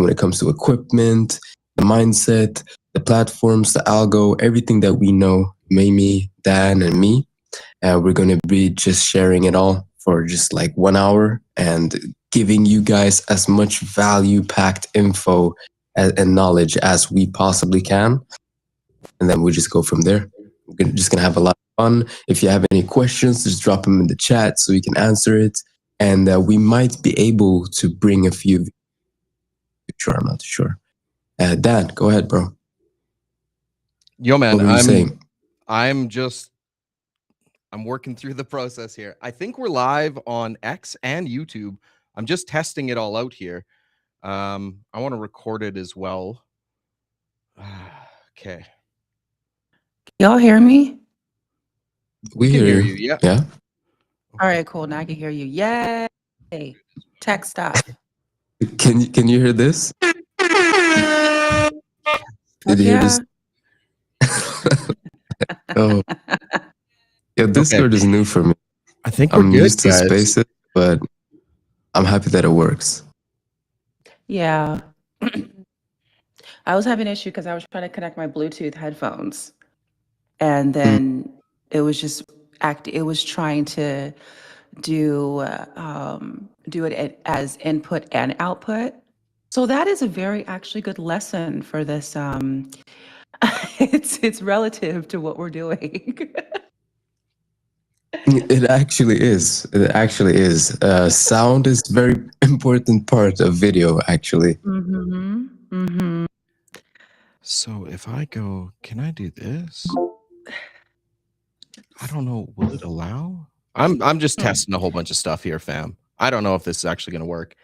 when it comes to equipment, the mindset, the platforms, the algo, everything that we know, Mimi, Dan, and me. We're going to be just sharing it all for just like 1 hour and giving you guys as much value packed info and knowledge as we possibly can. And then we just go from there. We're just going to have a lot of fun. If you have any questions, just drop them in the chat so we can answer it. And we might be able to bring a few. Sure, I'm not sure. Dan, go ahead, bro. Yo, man, What were you saying? I'm working through the process here. I think we're live on X and YouTube. I'm just testing it all out here. I want to record it as well. Okay. Y'all hear me? We can hear you. you. Yeah. All right, cool. Now I can hear you. Yay! Tech stuff. Can you hear this? Did you hear this? Oh, yeah. Discord is new for me. I think I'm we're good, used to guys. Spaces, but I'm happy that it works. Yeah. I was having an issue because I was trying to connect my Bluetooth headphones, and then it was just it was trying to do it as input and output. So that is a very actually good lesson for this. It's relative to what we're doing. It actually is. It actually is. Sound is very important part of video, actually. Mm-hmm. Mm-hmm. So if I go, can I do this? I don't know. Will it allow? I'm just testing a whole bunch of stuff here, fam. I don't know if this is actually going to work.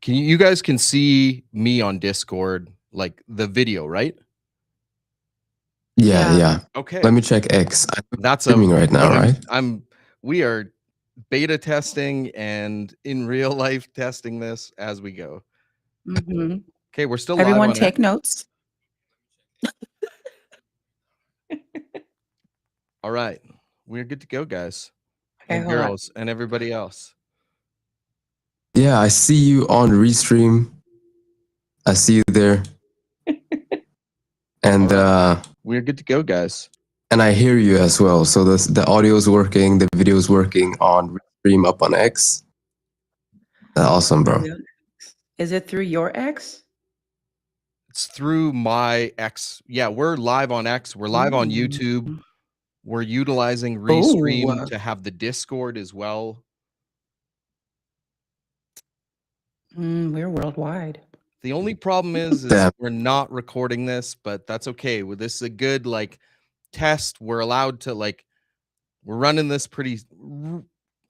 You guys can see me on Discord, like the video, right? Yeah. Okay. Let me check X. That's streaming right now, right? We are beta testing and in real life testing this as we go. Mm-hmm. Okay, we're still Everyone live on take notes. All right. We're good to go, guys. Okay, And hold on. girls and everybody else. Yeah, I see you on Restream. I see you there. And we're good to go, guys. And I hear you as well. So the audio is working, the video is working on Restream up on X. Awesome, bro. Is it through your X? It's through my X. Yeah, we're live on X. We're live on YouTube. We're utilizing Restream to have the Discord as well. We're worldwide. The only problem is we're not recording this, but that's okay. This is a good test. We're allowed to we're running this pretty,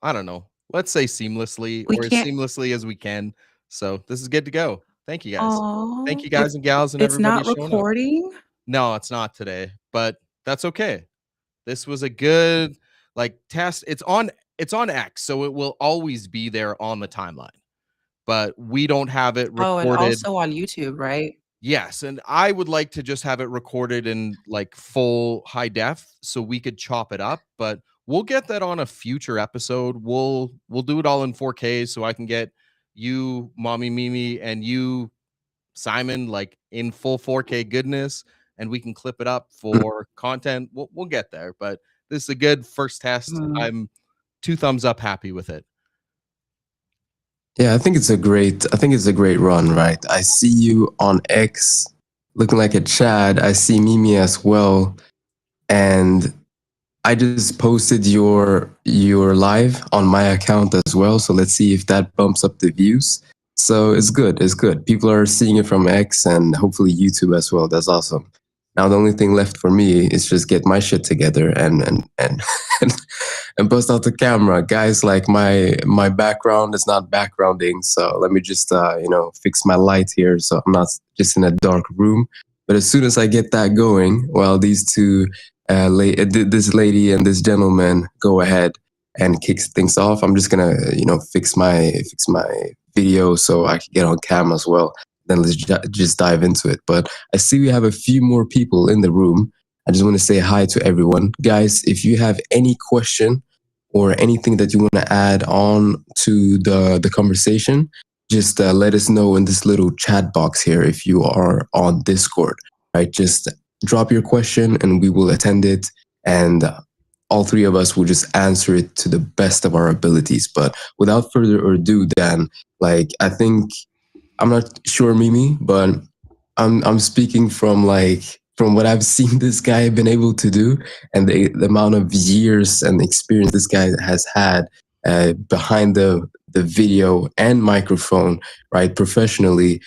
I don't know, let's say seamlessly or as seamlessly as we can. So this is good to go. Thank you guys. Thank you guys and gals and everybody. It's not recording? No, it's not today, but that's okay. This was a good test. It's on X, so it will always be there on the timeline. But we don't have it recorded. Oh, and also on YouTube, right? Yes, and I would like to just have it recorded in full high def so we could chop it up, but we'll get that on a future episode. We'll do it all in 4K so I can get you, Mommy Mimi, and you, Simon, in full 4K goodness, and we can clip it up for content. We'll get there, but this is a good first test. I'm 2 thumbs up happy with it. Yeah, I think it's a great run, right? I see you on X looking like a Chad. I see Mimi as well. And I just posted your live on my account as well. So let's see if that bumps up the views. So it's good. It's good. People are seeing it from X and hopefully YouTube as well. That's awesome. Now the only thing left for me is just get my shit together and bust out the camera. Guys, my background is not backgrounding, so let me just fix my light here so I'm not just in a dark room. But as soon as I get that going, well, these two this lady and this gentleman go ahead and kicks things off. I'm just gonna fix my video so I can get on cam as well. Then let's just dive into it. But I see we have a few more people in the room. I just want to say hi to everyone. Guys, if you have any question or anything that you want to add on to the conversation, just let us know in this little chat box here if you are on Discord, right? Just drop your question and we will attend it. And all three of us will just answer it to the best of our abilities. But without further ado, Dan, like, I think, I'm not sure, Mimi, but I'm speaking from what I've seen this guy been able to do, and the amount of years and experience this guy has had behind the video and microphone, right, professionally.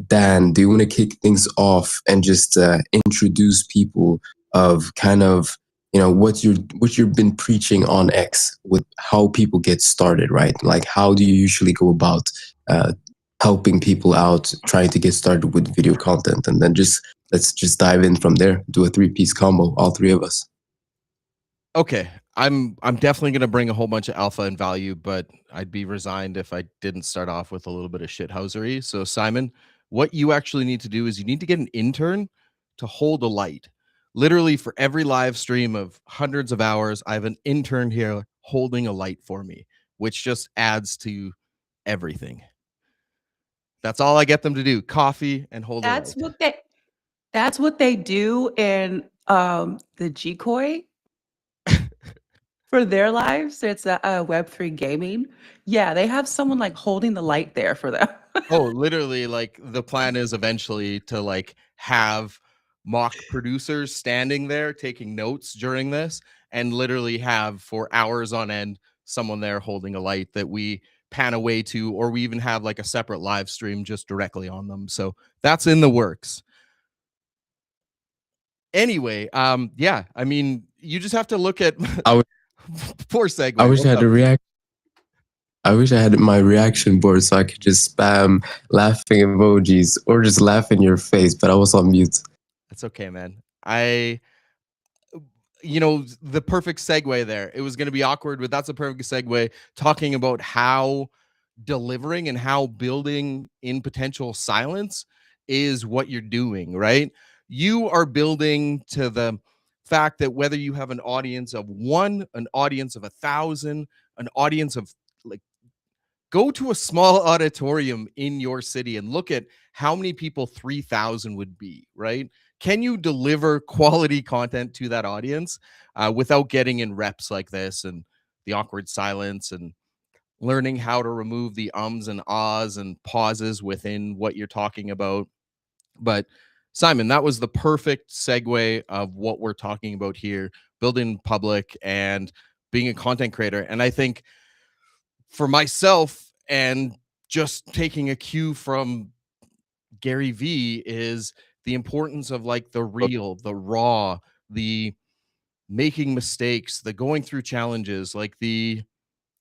Dan, do you want to kick things off and just introduce people of kind of, what you've been preaching on X, with how people get started, right? Like, how do you usually go about uh, helping people out trying to get started with video content? And then let's just dive in from there, do a three-piece combo, all three of us. Okay, I'm definitely gonna bring a whole bunch of alpha and value, but I'd be resigned if I didn't start off with a little bit of shithousery. So Simon, what you actually need to do is you need to get an intern to hold a light. Literally for every live stream of hundreds of hours, I have an intern here holding a light for me, which just adds to everything. That's all I get them to do: coffee and hold a light. That's what they do in the G-Koi for their lives. It's a Web3 gaming. Yeah, they have someone like holding the light there for them. Oh, literally, like the plan is eventually to like have mock producers standing there taking notes during this, and literally have for hours on end someone there holding a light that we pan away to, or we even have like a separate live stream just directly on them. So that's in the works. Anyway, yeah, I mean, you just have to look at poor segue. I wish I had a react. I wish I had my reaction board so I could just spam laughing emojis or just laugh in your face, but I was on mute. That's okay, man. The perfect segue there. It was going to be awkward, but that's a perfect segue, talking about how delivering and how building in potential silence is what you're doing, right? You are building to the fact that whether you have an audience of one, an audience of 1,000, an audience of like, go to a small auditorium in your city and look at how many people 3,000 would be, right? Can you deliver quality content to that audience without getting in reps like this and the awkward silence, and learning how to remove the ums and ahs and pauses within what you're talking about? But Simon, that was the perfect segue of what we're talking about here: building public and being a content creator. And I think for myself, and just taking a cue from Gary Vee, is the importance of like the real, the raw, the making mistakes, the going through challenges. Like the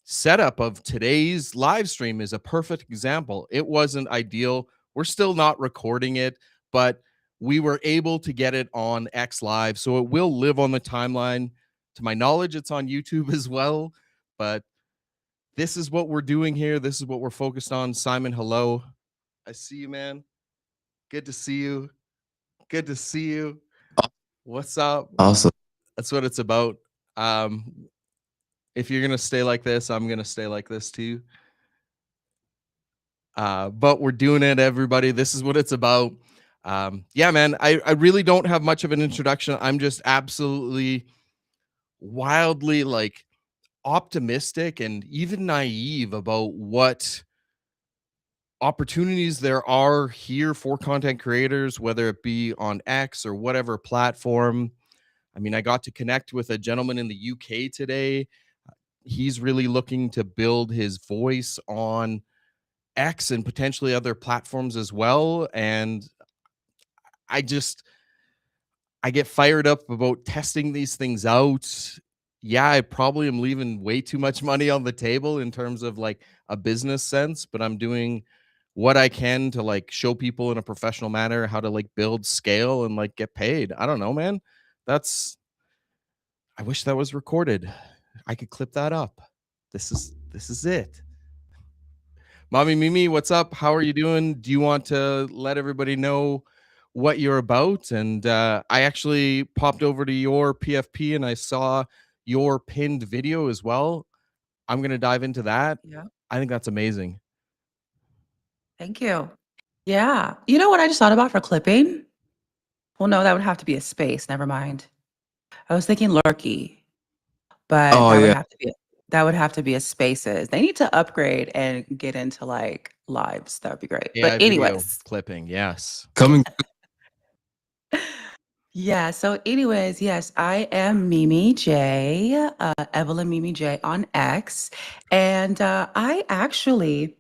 setup of today's live stream is a perfect example. It wasn't ideal. We're still not recording it, but we were able to get it on X Live. So it will live on the timeline. To my knowledge, it's on YouTube as well. But this is what we're doing here. This is what we're focused on. Simon, hello. I see you, man. Good to see you. Good to see you. What's up? Awesome. That's what it's about. If you're gonna stay like this, I'm gonna stay like this too. But we're doing it, everybody. This is what it's about. Yeah, man. I really don't have much of an introduction. I'm just absolutely wildly like optimistic and even naive about what opportunities there are here for content creators, whether it be on X or whatever platform. I mean, I got to connect with a gentleman in the UK today. He's really looking to build his voice on X and potentially other platforms as well. And I get fired up about testing these things out. Yeah, I probably am leaving way too much money on the table in terms of like a business sense, but I'm doing what I can to like show people in a professional manner how to like build scale and like get paid. I don't know, man. I wish that was recorded. I could clip that up. This is it. Mommy Mimi, what's up? How are you doing? Do you want to let everybody know what you're about? And I actually popped over to your PFP and I saw your pinned video as well. I'm going to dive into that. Yeah. I think that's amazing. Thank you. Yeah. You know what I just thought about for clipping? Well, no, that would have to be a space. Never mind. I was thinking lurky, but Oh that would yeah. have to be a spaces. They need to upgrade and get into like lives. That would be great. But AI video anyways, clipping. Yes. Coming. yeah. So anyways, yes, I am Mimi J, Evelyn Mimi J on X, and I actually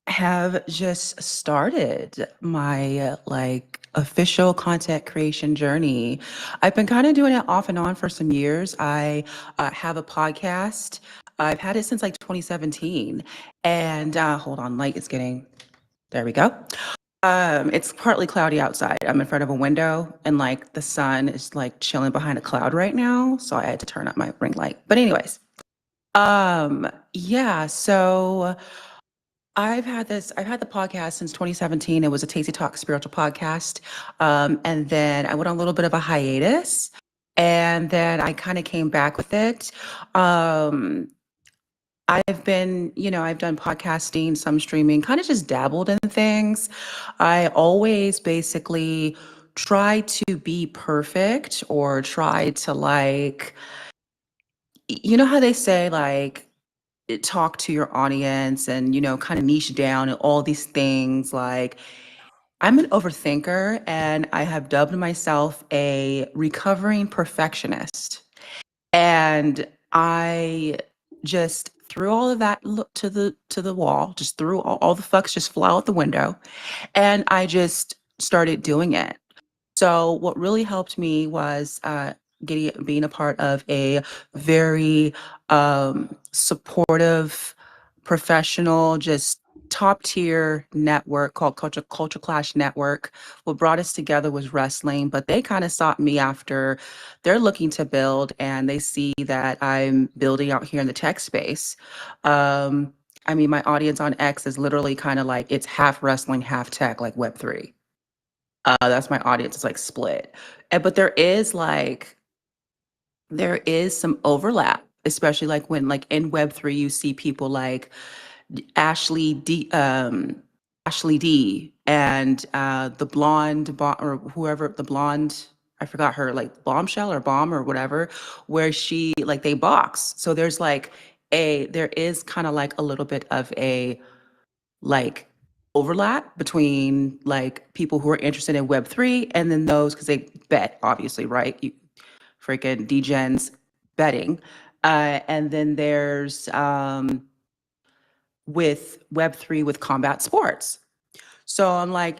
have just started my like official content creation journey. I've been kind of doing it off and on for some years. I have a podcast. I've had it since like 2017. And hold on, light is getting, there we go. It's partly cloudy outside. I'm in front of a window and like the sun is like chilling behind a cloud right now. So I had to turn up my ring light. But anyways, yeah, so I've had the podcast since 2017. It was a Tasty Talk spiritual podcast. And then I went on a little bit of a hiatus and then I kind of came back with it. Um, I've been, I've done podcasting, some streaming, kind of just dabbled in things. I always basically try to be perfect or try to like, you know how they say like, talk to your audience and kind of niche down and all these things like I'm an overthinker and I have dubbed myself a recovering perfectionist and I just threw all of that to the wall, just threw all the fucks just fly out the window and I just started doing it. So what really helped me was being a part of a very supportive, professional, just top tier network called Culture Clash Network. What brought us together was wrestling, but they kind of sought me after they're looking to build and they see that I'm building out here in the tech space. I mean, my audience on X is literally kind of like it's half wrestling, half tech, like Web3. That's my audience. It's like split. But there is some overlap, especially like when like in Web3 you see people like Ashley D Ashley D and the or whoever the blonde, I forgot her, like bombshell or bomb or whatever, where she like they box. So there is kind of like a little bit of a like overlap between like people who are interested in Web3 and then those because they bet, obviously, right? You freaking degens betting. And then there's with Web3 with combat sports. So I'm like,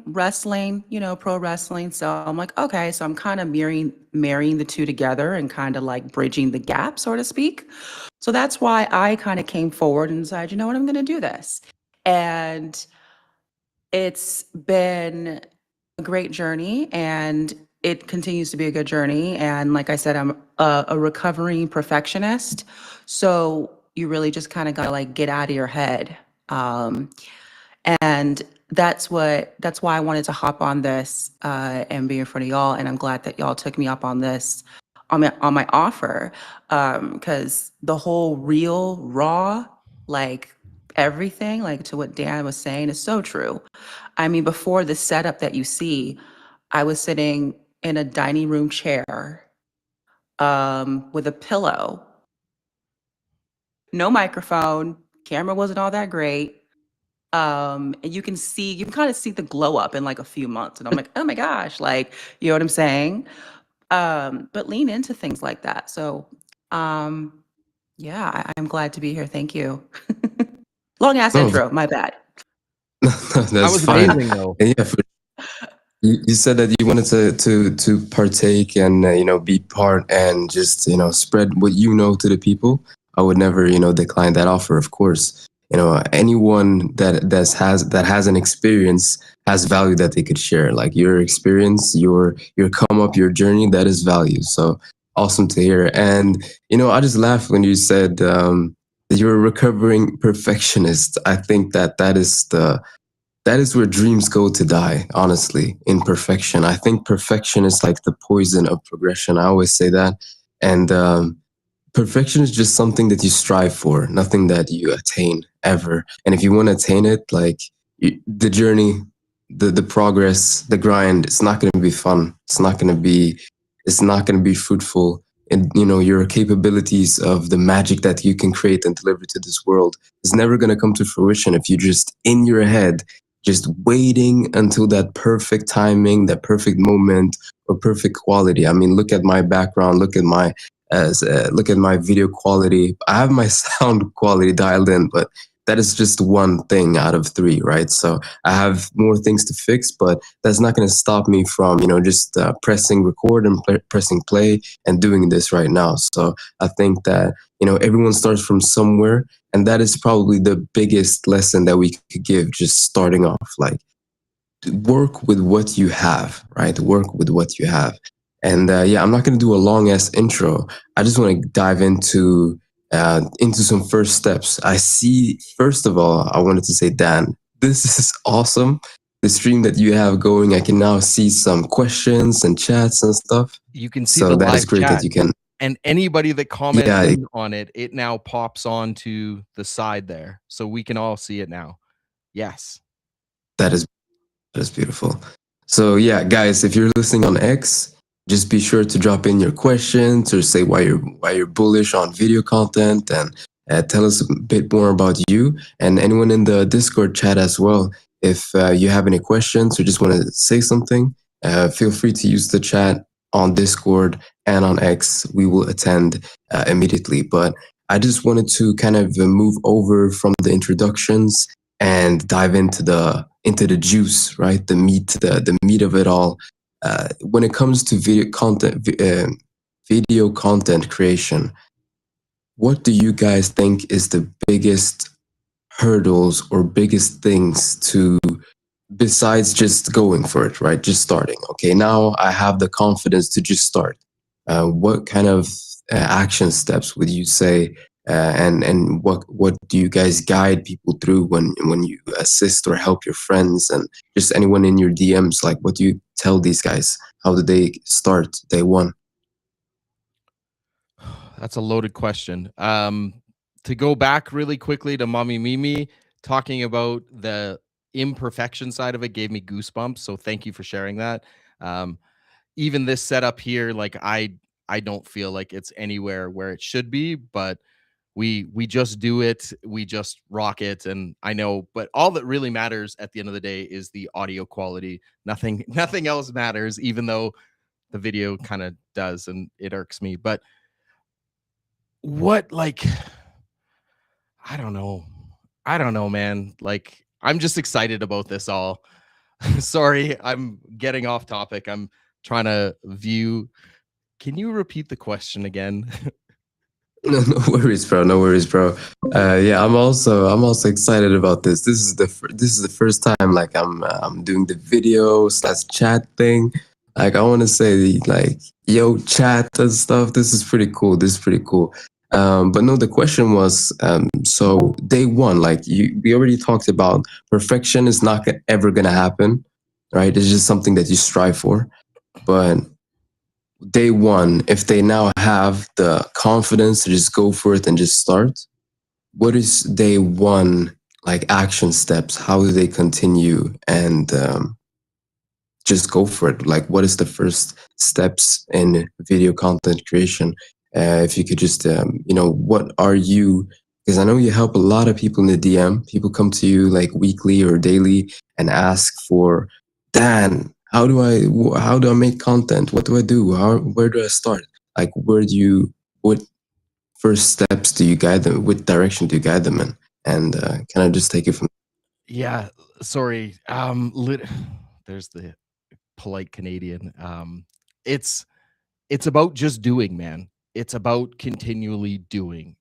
wrestling, pro wrestling. So I'm like, okay, so I'm kind of marrying the two together and kind of like bridging the gap, so to speak. So that's why I kind of came forward and decided, you know what, I'm going to do this. And it's been a great journey and it continues to be a good journey. And like I said, I'm a recovering perfectionist. So you really just kind of got to like get out of your head. And that's why I wanted to hop on this and be in front of y'all. And I'm glad that y'all took me up on this, on my offer. Because the whole real, raw, like everything, like to what Dan was saying is so true. I mean, before the setup that you see, I was sitting in a dining room chair with a pillow, no microphone, camera wasn't all that great. And you can kind of see the glow up in like a few months. And I'm like, oh my gosh, like, you know what I'm saying? But lean into things like that. So, yeah, I'm glad to be here. Thank you. Long ass No, intro, my bad. That that's was fine. amazing, though. And yeah, you said that you wanted to partake and be part and just spread what you know to the people. I would never decline that offer. Of course, anyone that has an experience has value that they could share. Like your experience, your come up, your journey, that is value. So awesome to hear. And I just laughed when you said that you're a recovering perfectionist. I think that is where dreams go to die, honestly, in perfection. I think perfection is like the poison of progression. I always say that. And perfection is just something that you strive for, nothing that you attain ever. And if you want to attain it, like the journey, the progress, the grind, it's not going to be fun. It's not going to be fruitful. And your capabilities of the magic that you can create and deliver to this world is never going to come to fruition if you just in your head just waiting until that perfect timing, that perfect moment, or perfect quality. I mean, look at my background, look at my video quality. I have my sound quality dialed in, but that is just one thing out of three, right? So I have more things to fix, but that's not going to stop me from, just pressing record and pressing play and doing this right now. So I think that, everyone starts from somewhere, and that is probably the biggest lesson that we could give just starting off. Like, work with what you have, right? Work with what you have. And yeah, I'm not going to do a long ass intro. I just want to dive into some first steps. I see. First of all, I wanted to say, Dan, this is awesome. The stream that you have going, I can now see some questions and chats and stuff. You can see So the that is live great chat, that you can. and anybody that comments Yeah, on it, it now pops onto the side there, so we can all see it now. Yes. that is beautiful. So yeah, guys, if you're listening on X, just be sure to drop in your questions or say why you're bullish on video content, and tell us a bit more about you, and anyone in the Discord chat as well. If you have any questions or just want to say something, feel free to use the chat on Discord and on X. We will attend immediately. But I just wanted to kind of move over from the introductions and dive into the juice, right? The meat of it all. When it comes to video content creation, what do you guys think is the biggest hurdles or biggest things to, besides just going for it, right? Just starting. Okay, now I have the confidence to just start. What kind of action steps would you say, and what do you guys guide people through when you assist or help your friends and just anyone in your DMs? Like, what do you tell these guys? How do they start day one? That's a loaded question. To go back really quickly to Mommy Mimi talking about the imperfection side of it gave me goosebumps. So thank you for sharing that. Um, Even this setup here, like I don't feel like it's anywhere where it should be, but we just do it, we just rock it. And I know, but all that really matters at the end of the day is the audio quality. Nothing else matters, even though the video kind of does, and it irks me. But what, like, I don't know, man. Like, I'm just excited about this all. Sorry, I'm getting off topic. I'm trying to view. Can you repeat the question again? No worries, bro. No worries, bro. Yeah, I'm also excited about this. This is the first time like I'm doing the video slash chat thing. Like, I want to say like, yo, chat and stuff. This is pretty cool. This is pretty cool. But no, the question was, so day one, like we already talked about, perfection is not ever gonna happen, right? It's just something that you strive for. But day one, if they now have the confidence to just go for it and just start, what is day one like action steps? How do they continue and just go for it? Like, what is the first steps in video content creation? If you could just, what are you? Because I know you help a lot of people in the DM. People come to you like weekly or daily and ask for, Dan, how do I make content? What do I do? Where do I start? Like, what first steps do you guide them? What direction do you guide them in? And can I just take it from? Yeah, sorry. There's the polite Canadian. It's it's about just doing, man. It's about continually doing.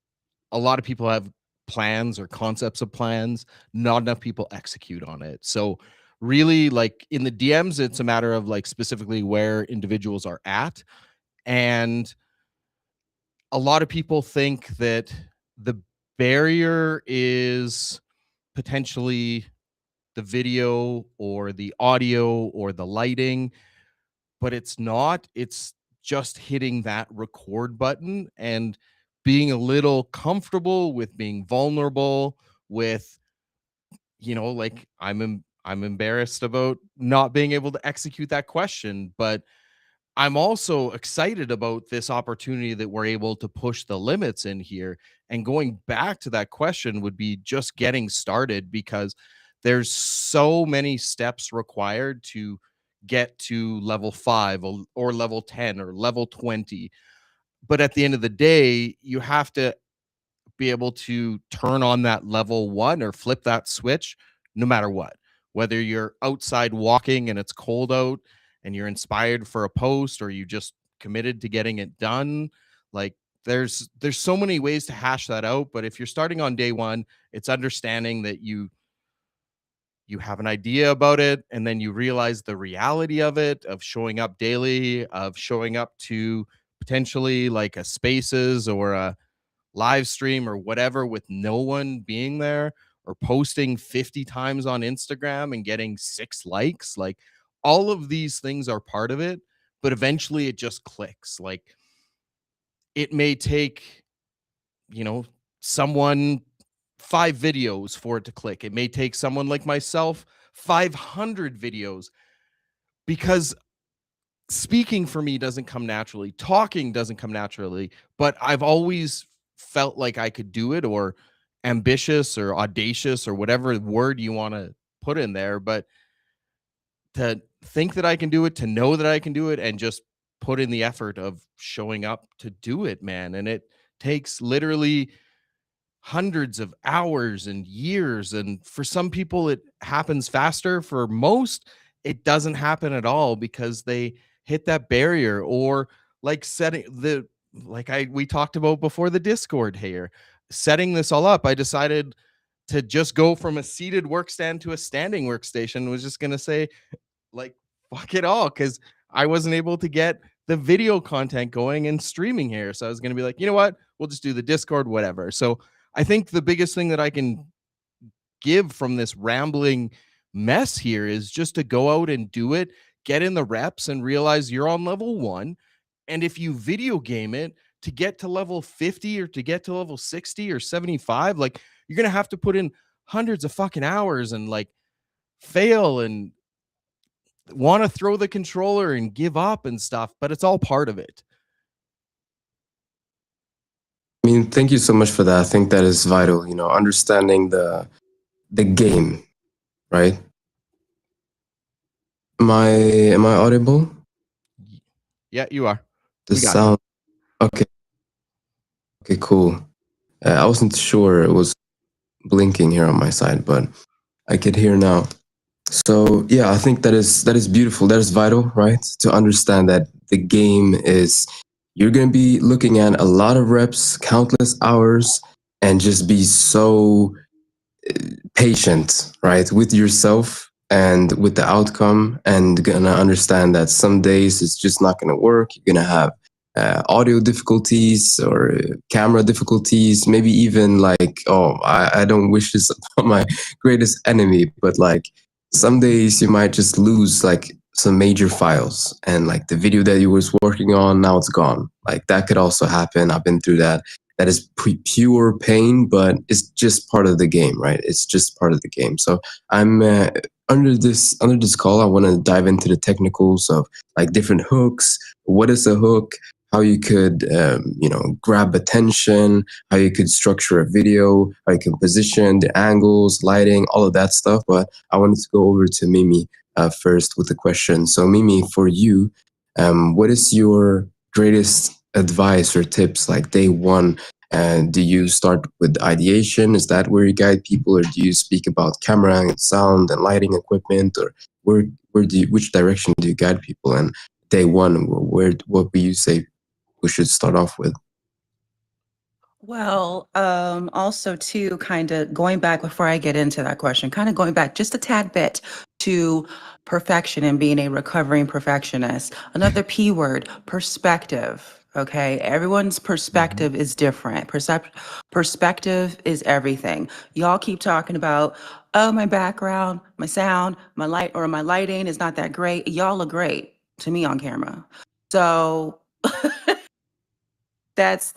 A lot of people have plans or concepts of plans, not enough people execute on it. So really, like, in the DMs, it's a matter of like specifically where individuals are at. And a lot of people think that the barrier is potentially the video or the audio or the lighting, but it's not. It's just hitting that record button and being a little comfortable with being vulnerable, with like I'm embarrassed about not being able to execute that question, but I'm also excited about this opportunity that we're able to push the limits in here. And going back to that question would be just getting started, because there's so many steps required to get to level 5 or level 10 or level 20. But at the end of the day, you have to be able to turn on that level 1 or flip that switch no matter what. Whether you're outside walking and it's cold out and you're inspired for a post, or you just committed to getting it done, like there's so many ways to hash that out. But if you're starting on day 1, it's understanding that you have an idea about it, and then you realize the reality of it, of showing up daily, of showing up to potentially like a spaces or a live stream or whatever with no one being there, or posting 50 times on Instagram and getting 6 likes. Like, all of these things are part of it, but eventually it just clicks. Like, it may take, someone 5 videos for it to click. It may take someone like myself 500 videos, because speaking for me doesn't come naturally. Talking doesn't come naturally, but I've always felt like I could do it, or ambitious or audacious or whatever word you want to put in there. But to think that I can do it, to know that I can do it, and just put in the effort of showing up to do it, man. And it takes literally hundreds of hours and years. And for some people, it happens faster. For most, it doesn't happen at all, because they hit that barrier, or like setting the, like we talked about before the Discord here, setting this all up. I decided to just go from a seated workstand to a standing workstation. Was just going to say, like, fuck it all, because I wasn't able to get the video content going and streaming here. So I was going to be like, you know what? We'll just do the Discord, whatever. So I think the biggest thing that I can give from this rambling mess here is just to go out and do it, get in the reps, and realize you're on level 1. And if you video game it, to get to level 50 or to get to level 60 or 75, like, you're going to have to put in hundreds of fucking hours and like fail and want to throw the controller and give up and stuff, but it's all part of it. I mean, thank you so much for that. I think that is vital, understanding the game, right? Am I audible? Yeah, you are. The We got sound. Okay. Okay, cool. I wasn't sure it was blinking here on my side, but I could hear now. So yeah, I think that is beautiful. That is vital, right? To understand that the game is, you're going to be looking at a lot of reps, countless hours, and just be so patient, right, with yourself and with the outcome, and gonna understand that some days it's just not gonna work. You're gonna have audio difficulties or camera difficulties, maybe even like, oh, I don't wish this upon my greatest enemy, but like some days you might just lose like some major files, and like the video that you was working on, now it's gone. Like that could also happen. I've been through that. That is pure pain, but it's just part of the game, right? It's just part of the game. So I'm under this call, I want to dive into the technicals of like different hooks. What is a hook? How you could grab attention, how you could structure a video, how you can position the angles, lighting, all of that stuff. But I wanted to go over to Mimi first with the question. So Mimi, for you, what is your greatest advice or tips like day 1? And do you start with ideation? Is that where you guide people, or do you speak about camera and sound and lighting equipment, or which direction do you guide people? And day 1, what would you say we should start off with? Well, also too, kind of going back before I get into that question, kind of going back just a tad bit to perfection and being a recovering perfectionist. Another P word, perspective. Okay, everyone's perspective is different. Perspective is everything. Y'all keep talking about, oh, my background, my sound, my lighting is not that great. Y'all look great to me on camera. So that's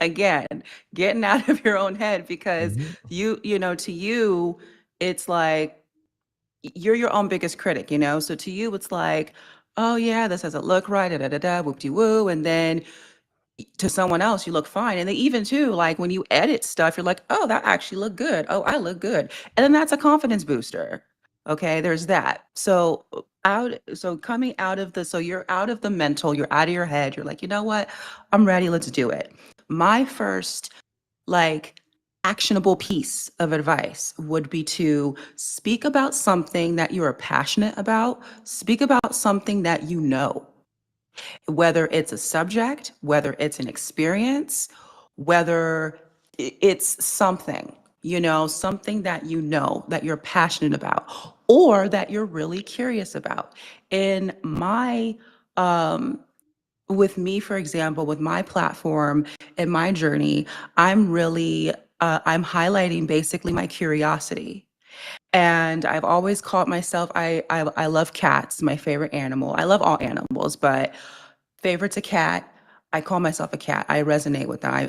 again getting out of your own head, because to you, it's like you're your own biggest critic, you know? So to you, it's like, oh yeah, this doesn't look right, da da da da, whoop de woo. And then to someone else, you look fine. And then even too, like when you edit stuff, you're like, oh, that actually looked good. Oh, I look good. And then that's a confidence booster. Okay, there's that. So so coming out of so you're out of the mental, you're out of your head, you're like, you know what? I'm ready, let's do it. My first like actionable piece of advice would be to speak about something that you're passionate about, speak about something that you know, whether it's a subject, whether it's an experience, whether it's something, you know, something that you know that you're passionate about or that you're really curious about. In my, um, with me, for example, with my platform and my journey, I'm really, I'm highlighting basically my curiosity. And I've always called myself, I love cats, my favorite animal. I love all animals, but favorite's a cat. I call myself a cat. I resonate with that.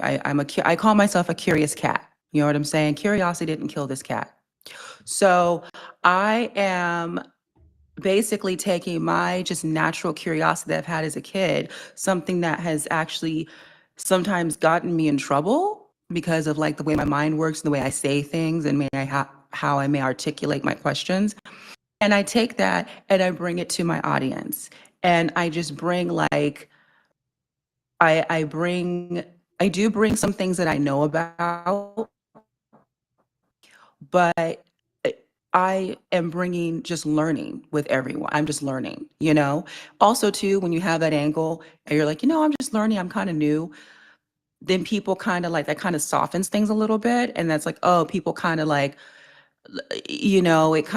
I call myself a curious cat. You know what I'm saying? Curiosity didn't kill this cat. So I am basically taking my just natural curiosity that I've had as a kid, something that has actually sometimes gotten me in trouble because of like the way my mind works, the way I say things, and how I may articulate my questions. And I take that and I bring it to my audience. And I just bring like I bring I do bring some things that I know about, but I am bringing just learning with everyone. I'm just learning, you know? Also, too, when you have that angle and you're like, you know, I'm just learning, I'm kind of new, then people kind of like that kind of softens things a little bit. And that's like, oh, people kind of like, you know, it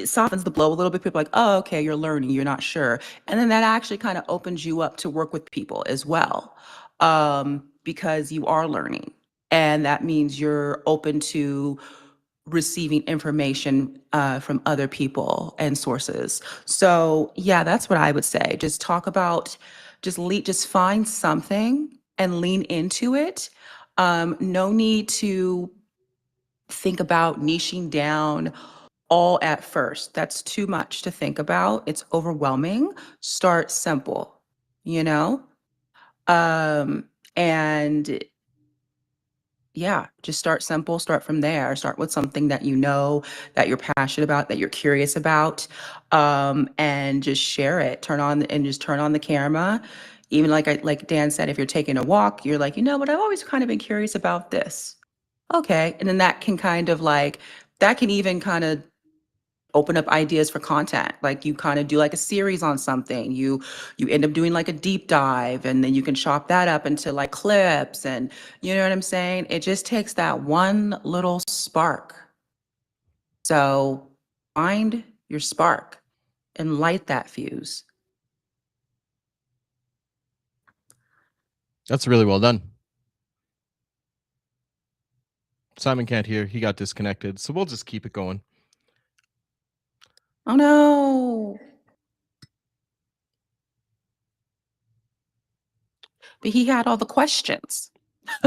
softens the blow a little bit. People are like, oh, okay, you're learning, you're not sure. And then that actually kind of opens you up to work with people as well, because you are learning. And that means you're open to receiving information from other people and sources. So yeah, that's what I would say. Just talk about, just find something and lean into it. No need to think about niching down all at first. That's too much to think about. It's overwhelming. Start simple, you know? Um, and yeah, just start simple, start from there. Start with something that you know, that you're passionate about, that you're curious about, and just share it. Turn on the camera. Even like Dan said, if you're taking a walk, you're like, you know what, I've always kind of been curious about this. Okay. And then that can kind of like, that can even kind of open up ideas for content. Like you kind of do like a series on something. You end up doing like a deep dive and then you can chop that up into like clips and you know what I'm saying? It just takes that one little spark. So find your spark and light that fuse. That's really well done. Simon can't hear. He got disconnected. So we'll just keep it going. Oh no. But he had all the questions.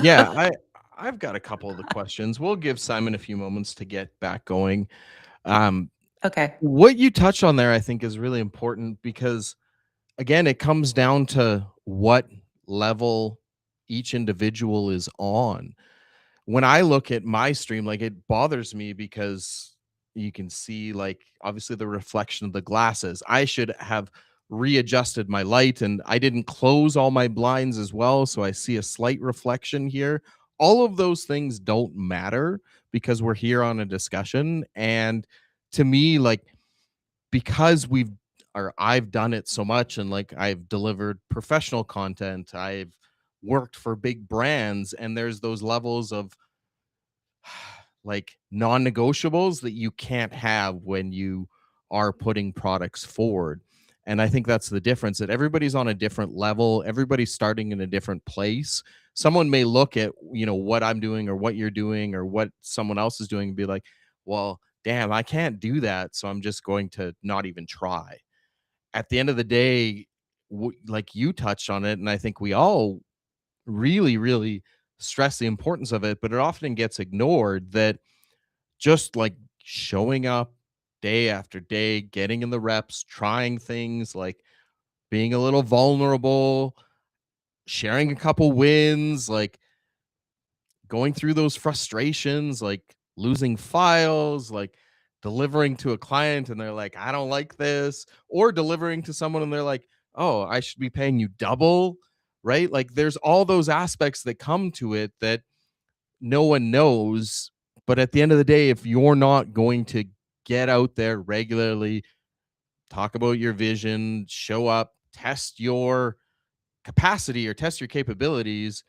Yeah, I've got a couple of the questions. We'll give Simon a few moments to get back going. Okay. What you touched on there, I think, is really important because, again, it comes down to what level each individual is on. When I look at my stream, like it bothers me because you can see, like, obviously the reflection of the glasses. I should have readjusted my light and I didn't close all my blinds as well. So I see a slight reflection here. All of those things don't matter because we're here on a discussion. And to me, like, because I've done it so much and like I've delivered professional content, I've worked for big brands, and there's those levels of like non-negotiables that you can't have when you are putting products forward. And I think that's the difference, that everybody's on a different level, everybody's starting in a different place. Someone may look at, you know, what I'm doing or what you're doing or what someone else is doing and be like, well, damn, I can't do that, so I'm just going to not even try. At the end of the day, like you touched on it, and I think we all really, really stress the importance of it, but it often gets ignored, that just like showing up day after day, getting in the reps, trying things, like being a little vulnerable, sharing a couple wins, like going through those frustrations, like losing files, like delivering to a client and they're like, I don't like this, or delivering to someone and they're like, oh, I should be paying you double, right? Like there's all those aspects that come to it that no one knows. But at the end of the day, if you're not going to get out there regularly, talk about your vision, show up, test your capacity or test your capabilities,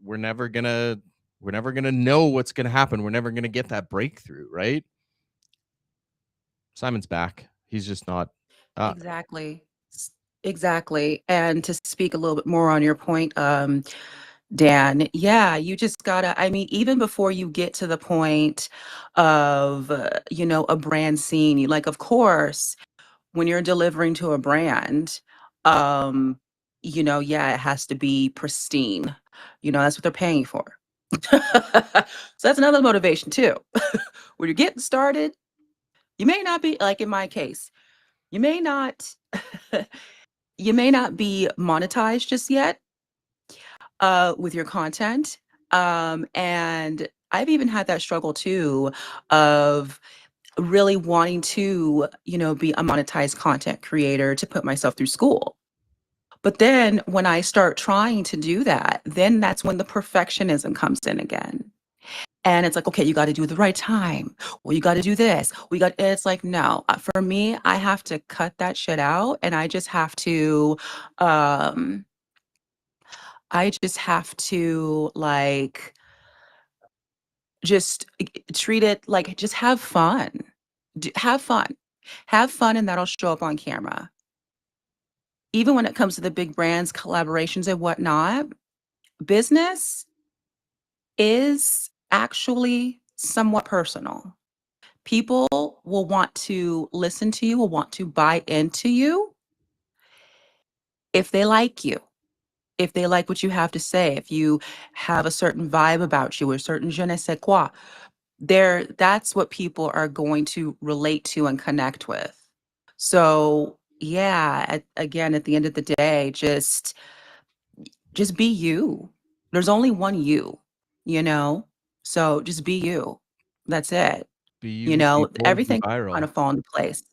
we're never gonna know what's gonna happen. We're never gonna get that breakthrough, right? Simon's back. He's just not. Exactly. Exactly. And to speak a little bit more on your point, Dan, yeah, you just gotta, I mean, even before you get to the point of, a brand scene, like, of course, when you're delivering to a brand, yeah, it has to be pristine. That's what they're paying for. So that's another motivation too. When you're getting started, you may not be, like in my case, you may not you may not be monetized just yet with your content. And I've even had that struggle too of really wanting to, be a monetized content creator to put myself through school. But then when I start trying to do that, then that's when the perfectionism comes in again. And it's like, okay, you got to do the right time. Well, you got to do this. It's like, no, for me, I have to cut that shit out. And um, I just have to like, just treat it like, just have fun. Have fun. Have fun, and that'll show up on camera. Even when it comes to the big brands, collaborations, and whatnot, business is actually somewhat personal. People will want to listen to you, will want to buy into you if they like you, if they like what you have to say, if you have a certain vibe about you, or a certain je ne sais quoi. That's what people are going to relate to and connect with. So yeah, again, at the end of the day, just be you. There's only one you, you know? So just be you. That's it. Be you before you Everything kind viral. of fall into place.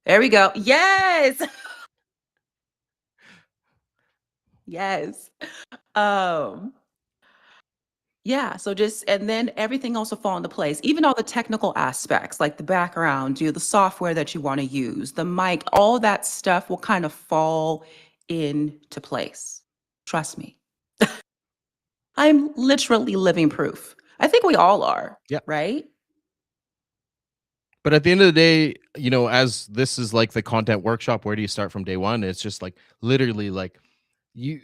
There we go. Yes. Yes. Um, yeah, so and then everything also fall into place. Even all the technical aspects, like the background, the software that you want to use, the mic, all that stuff will kind of fall into place. Trust me. I'm literally living proof. I think we all are. Yeah. Right? But at the end of the day, as this is like the content workshop, where do you start from day one? It's just like literally like you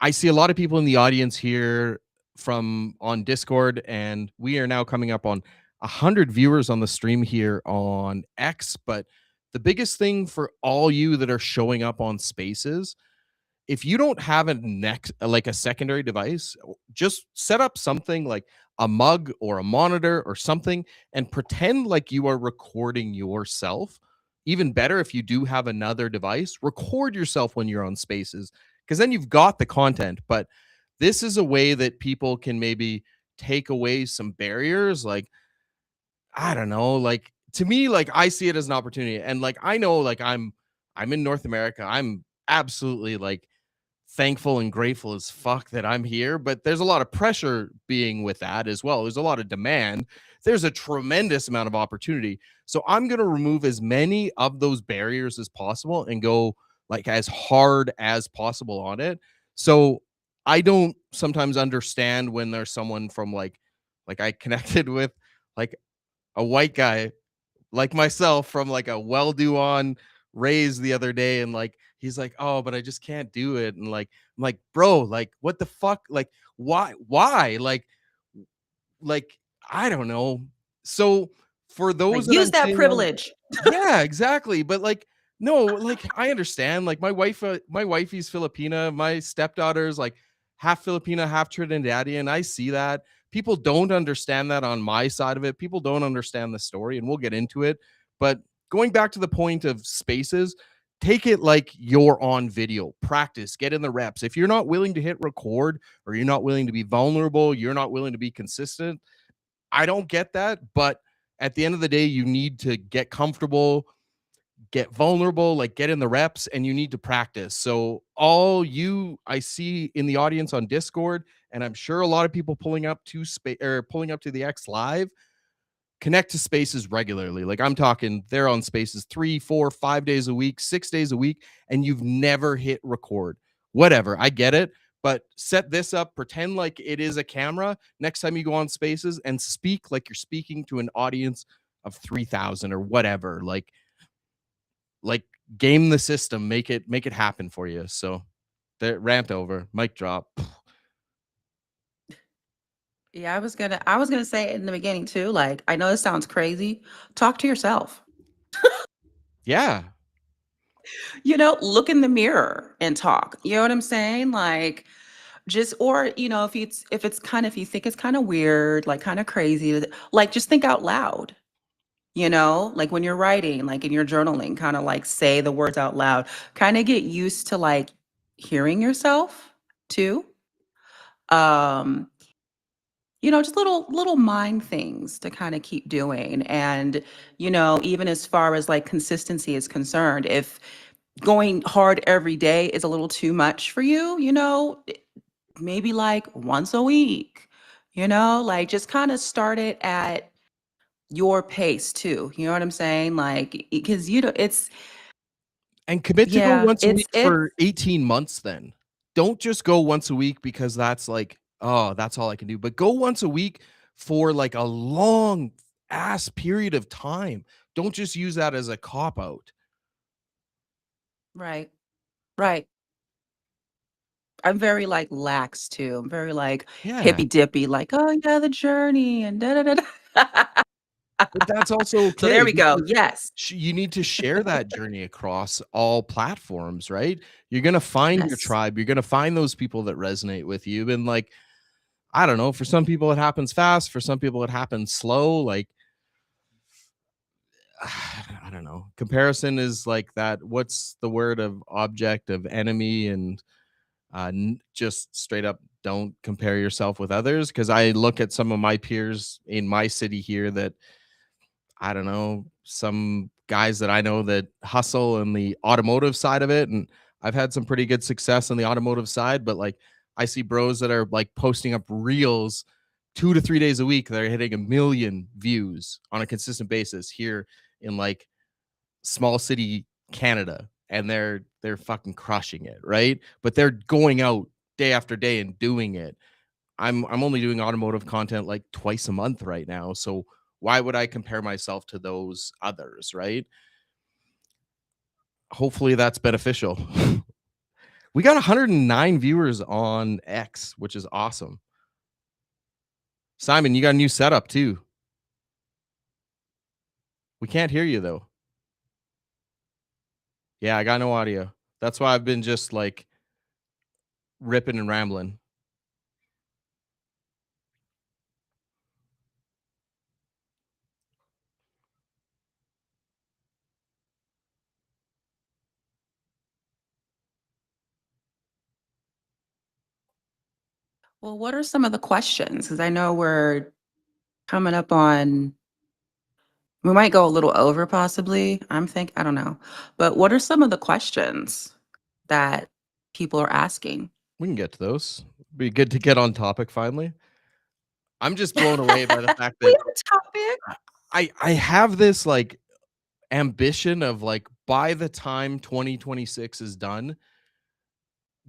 I see a lot of people in the audience here from on Discord, and we are now coming up on 100 viewers on the stream here on X. But the biggest thing for all you that are showing up on Spaces, if you don't have a secondary device, just set up something like a mug or a monitor or something and pretend like you are recording yourself. Even better, if you do have another device, record yourself when you're on Spaces, because then you've got the content. But this is a way that people can maybe take away some barriers. Like, I don't know, like to me, like I see it as an opportunity. And like I know, like I'm in North America. I'm absolutely like thankful and grateful as fuck that I'm here, but there's a lot of pressure being with that as well. There's a lot of demand. There's a tremendous amount of opportunity. So I'm going to remove as many of those barriers as possible and go like as hard as possible on it. So I don't sometimes understand when there's someone from like I connected with like a white guy like myself from like a well-do on raise the other day, and like he's like, oh, but I just can't do it. And like I'm like, bro, like what the fuck, like why like I don't know. So for those Like, that use I'm that seeing on, privilege. yeah, exactly, but like no, like I understand, like my wifey's Filipina, my stepdaughter's like half Filipina, half Trinidadian. I see that, people don't understand that on my side of it. People don't understand the story, and we'll get into it. But going back to the point of spaces, take it like you're on video, practice, get in the reps. If you're not willing to hit record, or you're not willing to be vulnerable, you're not willing to be consistent, I don't get that. But at the end of the day, you need to get comfortable, get vulnerable, like get in the reps, and you need to practice. So all you I see in the audience on Discord, and I'm sure a lot of people pulling up to space or pulling up to the X Live, connect to spaces regularly. Like I'm talking, they're on spaces 3, 4, 5 days a week, 6 days a week, and you've never hit record. Whatever, I get it. But set this up, pretend like it is a camera next time you go on spaces, and speak like you're speaking to an audience of 3,000 or whatever. Like game the system, make it happen for you. So the rant over, mic drop. Yeah, I was gonna say in the beginning too, like, I know this sounds crazy. Talk to yourself. Yeah. Look in the mirror and talk. You know what I'm saying? Like, just, or, if you think it's kind of weird, like kind of crazy, like just think out loud. Like when you're writing, like in your journaling, kind of like say the words out loud. Kind of get used to like hearing yourself too. Um, just little mind things to kind of keep doing. And, even as far as like consistency is concerned, if going hard every day is a little too much for you, maybe like once a week, like just kind of start it at your pace too. You know what I'm saying? Like, because And commit to go yeah, once a it's week for 18 months then. Don't just go once a week because that's like, oh, that's all I can do. But go once a week for like a long ass period of time. Don't just use that as a cop out. right, right. I'm very like lax too. I'm very like Yeah. hippy dippy, like, oh yeah, the journey and da da da. Da. But that's also So there okay we go. because Yes. you need to share that journey across all platforms, right? You're going to find your Yes. tribe. You're going to find those people that resonate with you. And like, I don't know, for some people it happens fast, for some people it happens slow. Like, I don't know. Comparison is like that. What's the word of object of enemy? And just straight up don't compare yourself with others. Because I look at some of my peers in my city here that, I don't know, some guys that I know that hustle in the automotive side of it. And I've had some pretty good success on the automotive side, but like I see bros that are like posting up reels 2 to 3 days a week that are hitting 1 million views on a consistent basis here in like small city Canada. And they're fucking crushing it, right? But they're going out day after day and doing it. I'm only doing automotive content like twice a month right now. So why would I compare myself to those others, right? Hopefully that's beneficial. We got 109 viewers on X, which is awesome. Simon, you got a new setup too. We can't hear you though. Yeah, I got no audio. That's why I've been just like ripping and rambling. Well, what are some of the questions? Because I know we're coming up on, we might go a little over possibly. I don't know. But what are some of the questions that people are asking? We can get to those. Be good to get on topic finally. I'm just blown away by the fact We that have a topic. I have this like ambition of like by the time 2026 is done,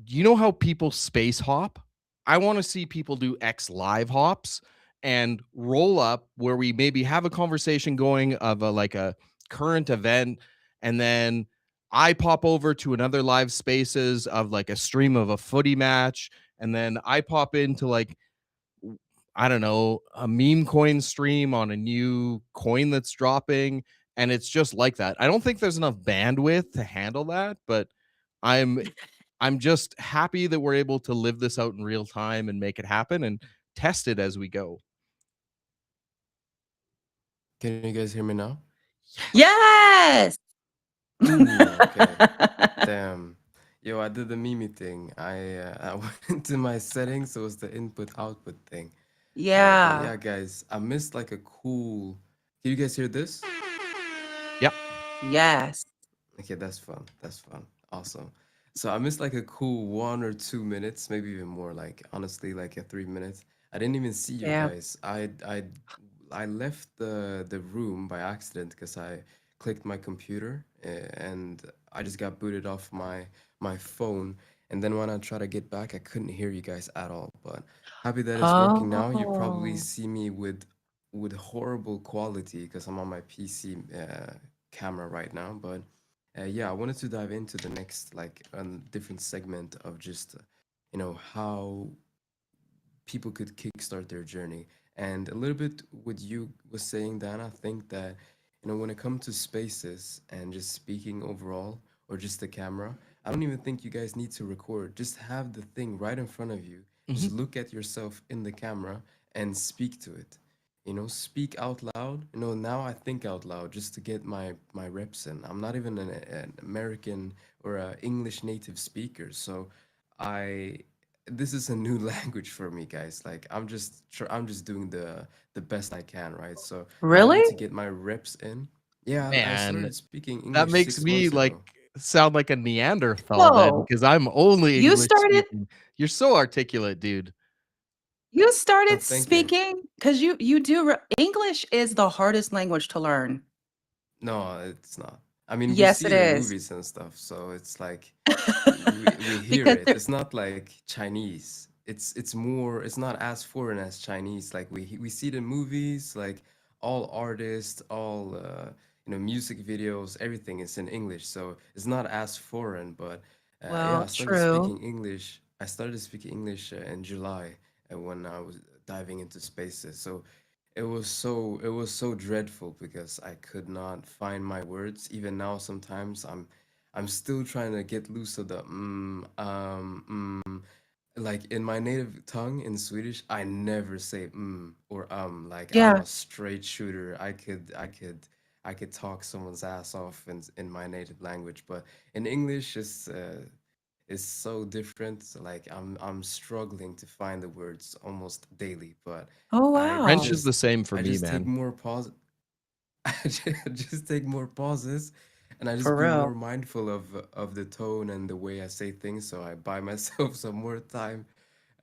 you know how people space hop? I want to see people do X live hops and roll up where we maybe have a conversation going of a like a current event, and then I pop over to another live spaces of like a stream of a footy match, and then I pop into like, I don't know, a meme coin stream on a new coin that's dropping. And it's just like that. I don't think there's enough bandwidth to handle that, but I'm I'm just happy that we're able to live this out in real time and make it happen. And test it as we go. Can you guys hear me now? Yes. Ooh, okay. Damn. Yo, I did the Mimi thing. I went into my settings, so it's the input output thing. But Yeah. yeah, guys, I missed like a cool. Can you guys hear this? Yep. Yes. Okay, that's fun. That's fun. Awesome. So I missed like a cool 1 or 2 minutes, maybe even more. Like honestly, like a 3 minutes. I didn't even see you Yeah. guys. I left the room by accident because I clicked my computer and I just got booted off my phone. And then when I tried to get back, I couldn't hear you guys at all. But happy that it's working now. You probably Oh. see me with horrible quality because I'm on my PC camera right now. But yeah, I wanted to dive into the next like different segment of just how people could kickstart their journey. And a little bit what you was saying, Dan, I think that, when it comes to spaces and just speaking overall or just the camera, I don't even think you guys need to record. Just have the thing right in front of you. Hmm. Just look at yourself in the camera and speak to it. Speak out loud. Now I think out loud just to get my reps in. I'm not even an American or a English native speaker, so I this is a new language for me, guys. Like I'm just doing the best I can, right? So I Really? need to get my reps in. Yeah, I Man, started speaking that English makes six me months like ago. sound like a Neanderthal then, Whoa. because I'm only You English started speaking. You're so articulate, dude. you Oh, started thank you. speaking because you do English is the hardest language to learn. No, it's not. I mean, we Yes, see it it in is. movies and stuff, so it's like we hear Because it. It's not like Chinese. It's more. It's not as foreign as Chinese. Like we see it in movies. Like all artists, all music videos, everything is in English. So it's not as foreign. But yeah, well, I started true. speaking English. I started speaking English in July when I was diving into spaces. So it was so dreadful because I could not find my words. Even now, sometimes I'm still trying to get loose of the like in my native tongue in Swedish, I never say or like I'm Yeah. a straight shooter. I could talk someone's ass off in my native language, but in English it's so different. So, like I'm struggling to find the words almost daily, but Oh, I French wow. is the just same for I me, just take man. more pause. I just take more pauses, and I For just be more real. mindful of the tone and the way I say things. So I buy myself some more time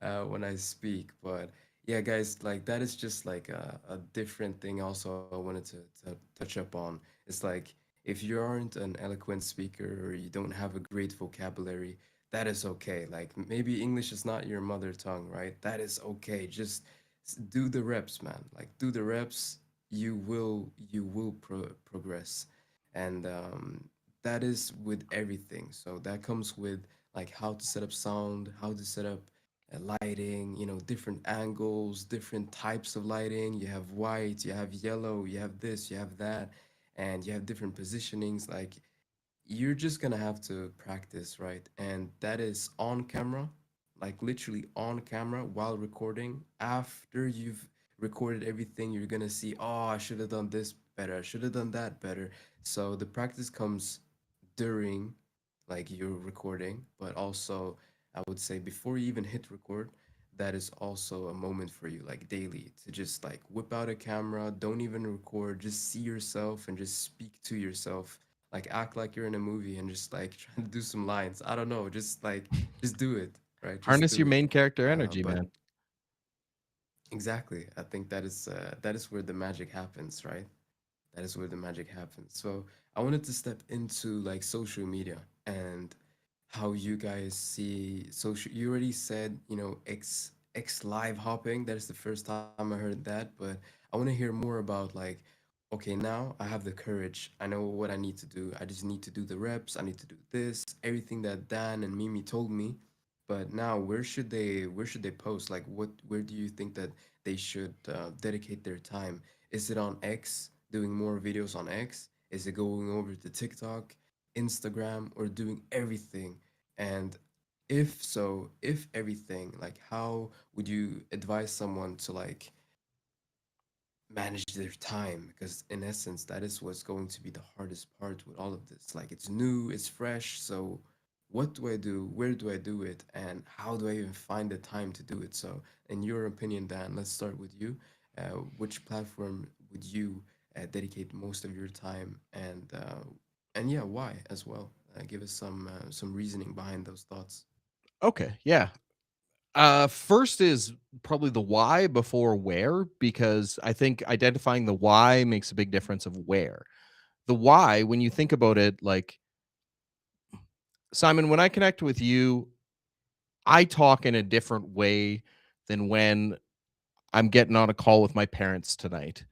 when I speak. But yeah, guys, like that is just like a different thing. Also, I wanted to touch up on. It's like if you aren't an eloquent speaker or you don't have a great vocabulary, that is okay. Like maybe English is not your mother tongue, right? That is okay. Just do the reps, man. Like do the reps. You will progress, and that is with everything. So that comes with like how to set up sound, how to set up lighting, different angles, different types of lighting. You have white, you have yellow, you have this, you have that, and you have different positionings. Like you're just gonna have to practice, right? And that is on camera, like literally on camera while recording. After you've recorded everything, you're gonna see, oh, I should have done this better, I should have done that better. So the practice comes during like you're recording, but also I would say before you even hit record, that is also a moment for you, like daily, to just like whip out a camera, don't even record, just see yourself and just speak to yourself, like act like you're in a movie and just like trying to do some lines. I don't know, just do it, right? Just Harness do your it. main character energy, But man. exactly, I think that is where the magic happens, right? That is where the magic happens. So I wanted to step into like social media and how you guys see social. You already said, X live hopping. That is the first time I heard that, but I want to hear more about like, okay, now I have the courage. I know what I need to do. I just need to do the reps. I need to do this, everything that Dan and Mimi told me. But now, where should they post? Like, where do you think that they should dedicate their time? Is it on X, doing more videos on X? Is it going over to TikTok, Instagram, or doing everything? And if everything, like how would you advise someone to like manage their time? Because in essence, that is what's going to be the hardest part with all of this. Like it's new, it's fresh. So what do I do? Where do I do it? And how do I even find the time to do it? So in your opinion, Dan, let's start with you. Which platform would you dedicate most of your time, and yeah, why as well? Give us some reasoning behind those thoughts. Okay, yeah. First is probably the why before where, because I think identifying the why makes a big difference of where. The why, when you think about it, like Simon, when I connect with you, I talk in a different way than when I'm getting on a call with my parents tonight.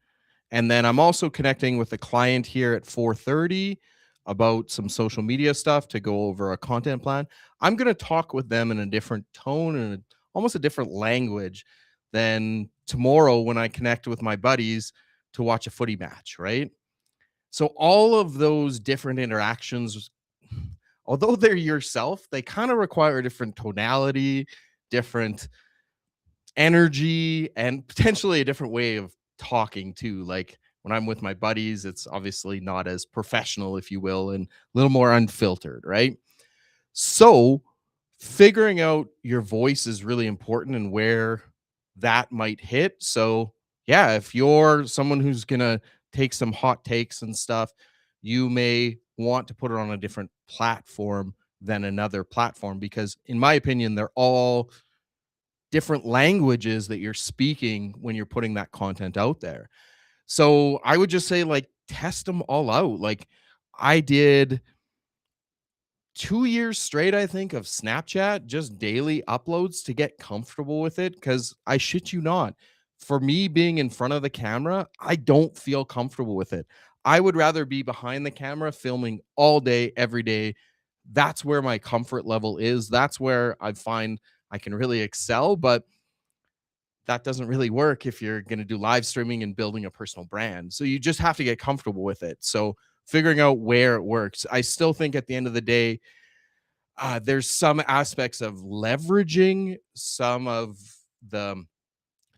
And then I'm also connecting with a client here at 4:30 about some social media stuff to go over a content plan. I'm going to talk with them in a different tone and almost a different language than tomorrow when I connect with my buddies to watch a footy match, right? So all of those different interactions, although they're yourself, they kind of require a different tonality, different energy, and potentially a different way of talking too. Like when I'm with my buddies, it's obviously not as professional, if you will, and a little more unfiltered, right? So figuring out your voice is really important and where that might hit. So yeah, if you're someone who's gonna take some hot takes and stuff, you may want to put it on a different platform than another platform, because in my opinion they're all different languages that you're speaking when you're putting that content out there. So I would just say, like, test them all out. Like, I did 2 years straight, I think, of Snapchat, just daily uploads to get comfortable with it. Cause I shit you not, for me being in front of the camera, I don't feel comfortable with it. I would rather be behind the camera filming all day, every day. That's where my comfort level is. That's where I find I can really excel. But that doesn't really work if you're going to do live streaming and building a personal brand. So you just have to get comfortable with it. So figuring out where it works. I still think at the end of the day, there's some aspects of leveraging some of the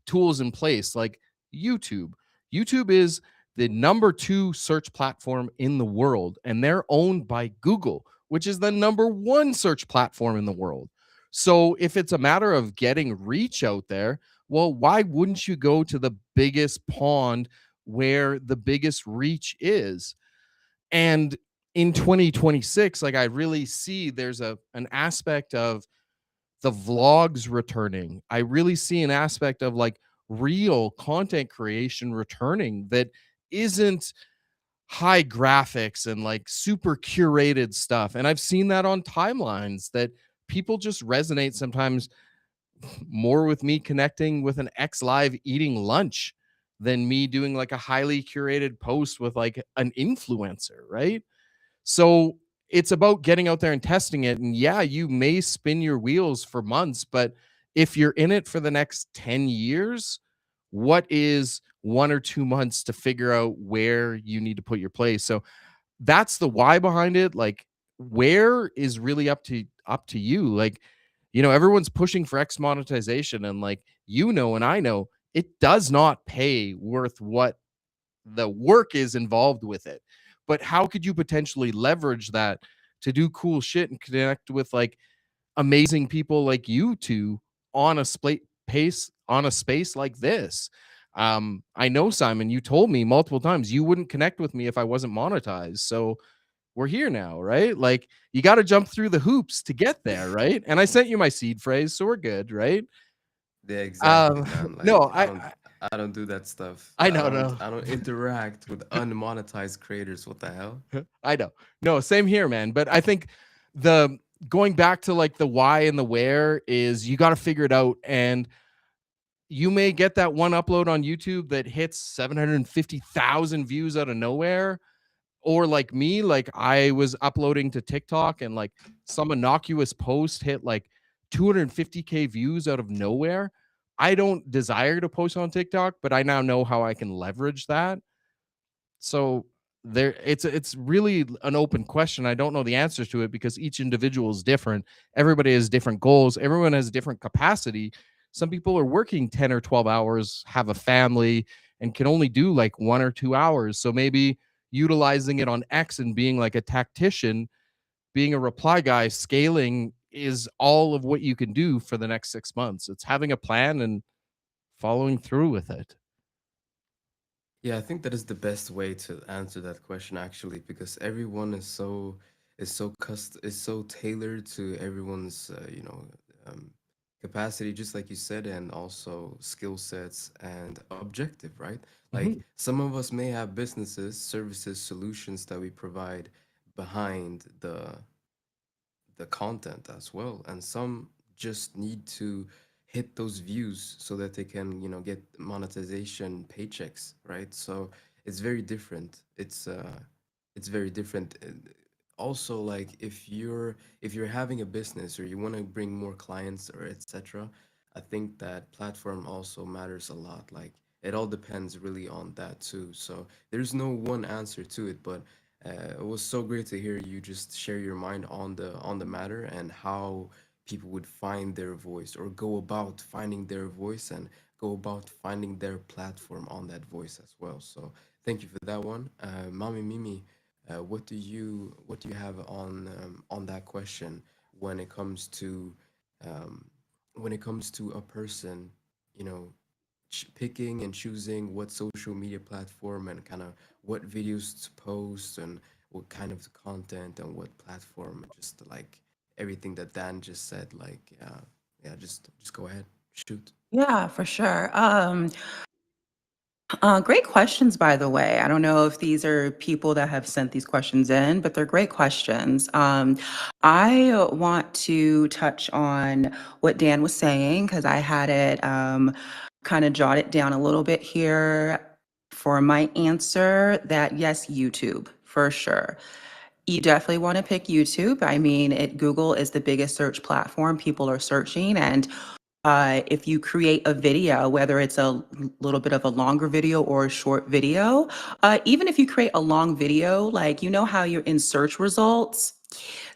tools in place, like YouTube. YouTube is the number 2 search platform in the world, and they're owned by Google, which is the number 1 search platform in the world. So if it's a matter of getting reach out there, well, why wouldn't you go to the biggest pond where the biggest reach is? And in 2026, like, I really see there's an aspect of the vlogs returning. I really see an aspect of like real content creation returning that isn't high graphics and like super curated stuff. And I've seen that on timelines that people just resonate sometimes more with me connecting with an X live eating lunch than me doing like a highly curated post with like an influencer, right? So it's about getting out there and testing it. And yeah, you may spin your wheels for months, but if you're in it for the next 10 years, what is 1 or 2 months to figure out where you need to put your place? So that's the why behind it. Like, where is really up to you. Like, everyone's pushing for X monetization, and like, and I know it does not pay worth what the work is involved with it. But how could you potentially leverage that to do cool shit and connect with like amazing people like you two on a space like this? I know, Simon, you told me multiple times you wouldn't connect with me if I wasn't monetized. So we're here now, right? Like, you got to jump through the hoops to get there, right? And I sent you my seed phrase, so we're good, right? Yeah, exactly, Um, man. no, Like I don't do that stuff. I know, no. I don't interact with unmonetized creators. What the hell? I know. No, same here, man. But I think the going back to like the why and the where is you got to figure it out. And you may get that one upload on YouTube that hits 750,000 views out of nowhere. Or like me, like I was uploading to TikTok and like some innocuous post hit like 250K views out of nowhere. I don't desire to post on TikTok, but I now know how I can leverage that. So it's really an open question. I don't know the answers to it because each individual is different. Everybody has different goals. Everyone has different capacity. Some people are working 10 or 12 hours, have a family, and can only do like 1 or 2 hours. So maybe utilizing it on X and being like a tactician, being a reply guy, scaling is all of what you can do for the next 6 months. It's having a plan and following through with it. Yeah, I think that is the best way to answer that question actually, because everyone is so tailored to everyone's um, capacity, just like you said, and also skill sets and objective, right? Like Mhm. some of us may have businesses, services, solutions that we provide behind the content as well, and some just need to hit those views so that they can get monetization paychecks, right? So it's very different. It's very different. Also, like if you're having a business or you want to bring more clients or etc., I think that platform also matters a lot. Like it all depends really on that too. So there's no one answer to it, but it was so great to hear you just share your mind on the matter and how people would find their voice or go about finding their voice and go about finding their platform on that voice as well. So thank you for that one, Mami Mimi. What do you have on that question when it comes to um, a person, you know, picking and choosing what social media platform and kind of what videos to post and what kind of content and what platform, just like everything that Dan just said. Like, yeah, just go ahead, shoot. Yeah, for sure. Great questions, by the way. I don't know if these are people that have sent these questions in, but they're great questions. I want to touch on what Dan was saying because I had it kind of jotted down a little bit here for my answer that yes, YouTube, for sure. You definitely want to pick YouTube. I mean, Google is the biggest search platform. People are searching, and if you create a video, whether it's a little bit of a longer video or a short video, even if you create a long video, like you know how you're in search results,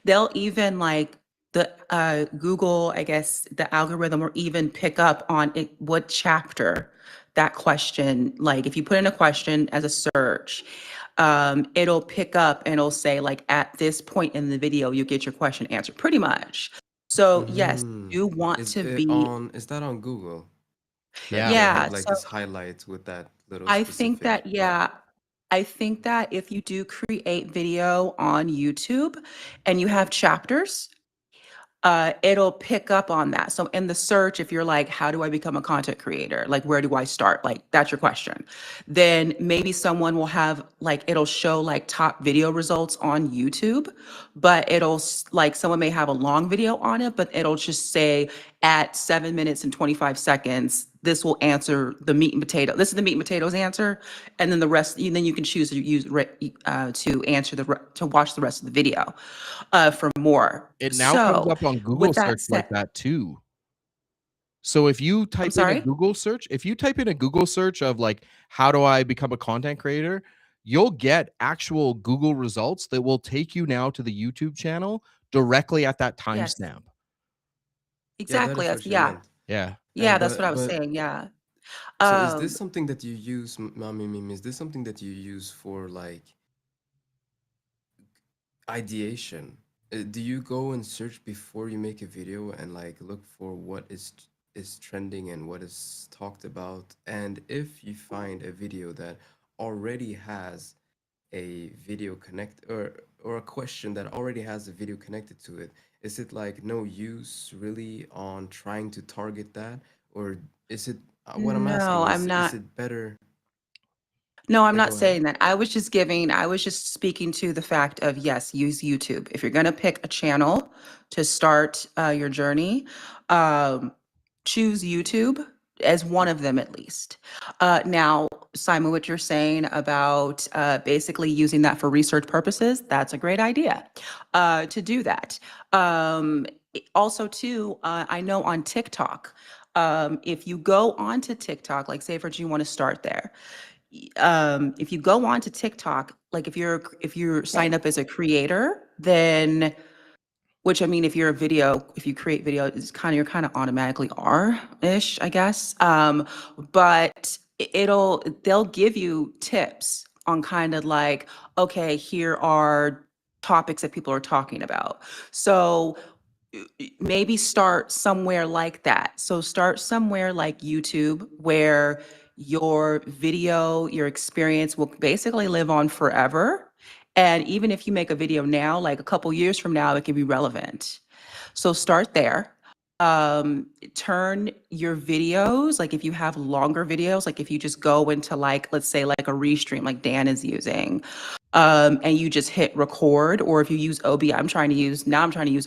they'll even like the Google, I guess the algorithm, or even pick up on it, what chapter that question. Like if you put in a question as a search, it'll pick up and it'll say like at this point in the video, you get your question answered, pretty much. So yes, Mm-hmm. you want to be Is that on Google that Yeah. they yeah, have like so this highlight with that little I think specific that, yeah, I think that if you do create video on YouTube and you have chapters, it'll pick up on that. So in the search, if you're like, how do I become a content creator? Like, where do I start? Like, that's your question. Then maybe someone will have like, it'll show like top video results on YouTube, but like someone may have a long video on it, but it'll just say at 7 minutes and 25 seconds, this will answer the meat and potato. This is the meat and potatoes answer. And then the rest, then you can choose to to answer to watch the rest of the video for more. It now comes So, up on Google with that search like said, that too. So if you I'm type in a sorry? Google search, if you type in a Google search of like, how do I become a content creator? You'll get actual Google results that will take you now to the YouTube channel directly at that Yes, timestamp. Yeah, that exactly. is That's what you yeah. meant. Yeah. Yeah, that's what I But was but saying. Yeah. so is this Um, something that you use, Mami Mimi? Is this something that you use for like ideation? Do you go and search before you make a video and like look for what is trending and what is talked about? And if you find a video that already has a video connect or a question that already has a video connected to it, is it like no use really on trying to target that, or is it what I'm no, asking I'm is not. it better? No, I'm Yeah, not go ahead. saying that. I was just speaking to the fact of yes, use YouTube. If you're going to pick a channel to start your journey, um, choose YouTube as one of them at least. Now, Simon, what you're saying about basically using that for research purposes, that's a great idea to do that. Also, too, I know on TikTok, if you go onto TikTok, like say for instance, you want to start there, if you go on to TikTok, like if you're signed up as a creator, then, which I mean, if you create video, it's you're kind of automatically are-ish, I guess. But they'll give you tips on kind of like, okay, here are topics that people are talking about. So maybe start somewhere like that. So start somewhere like YouTube, where your video, your experience will basically live on forever. And even if you make a video now, like a couple years from now, it can be relevant. So start there. Turn your videos, like if you have longer videos, like if you just go into like, let's say like a restream like Dan is using, and you just hit record, or if you use OBS, I'm trying to use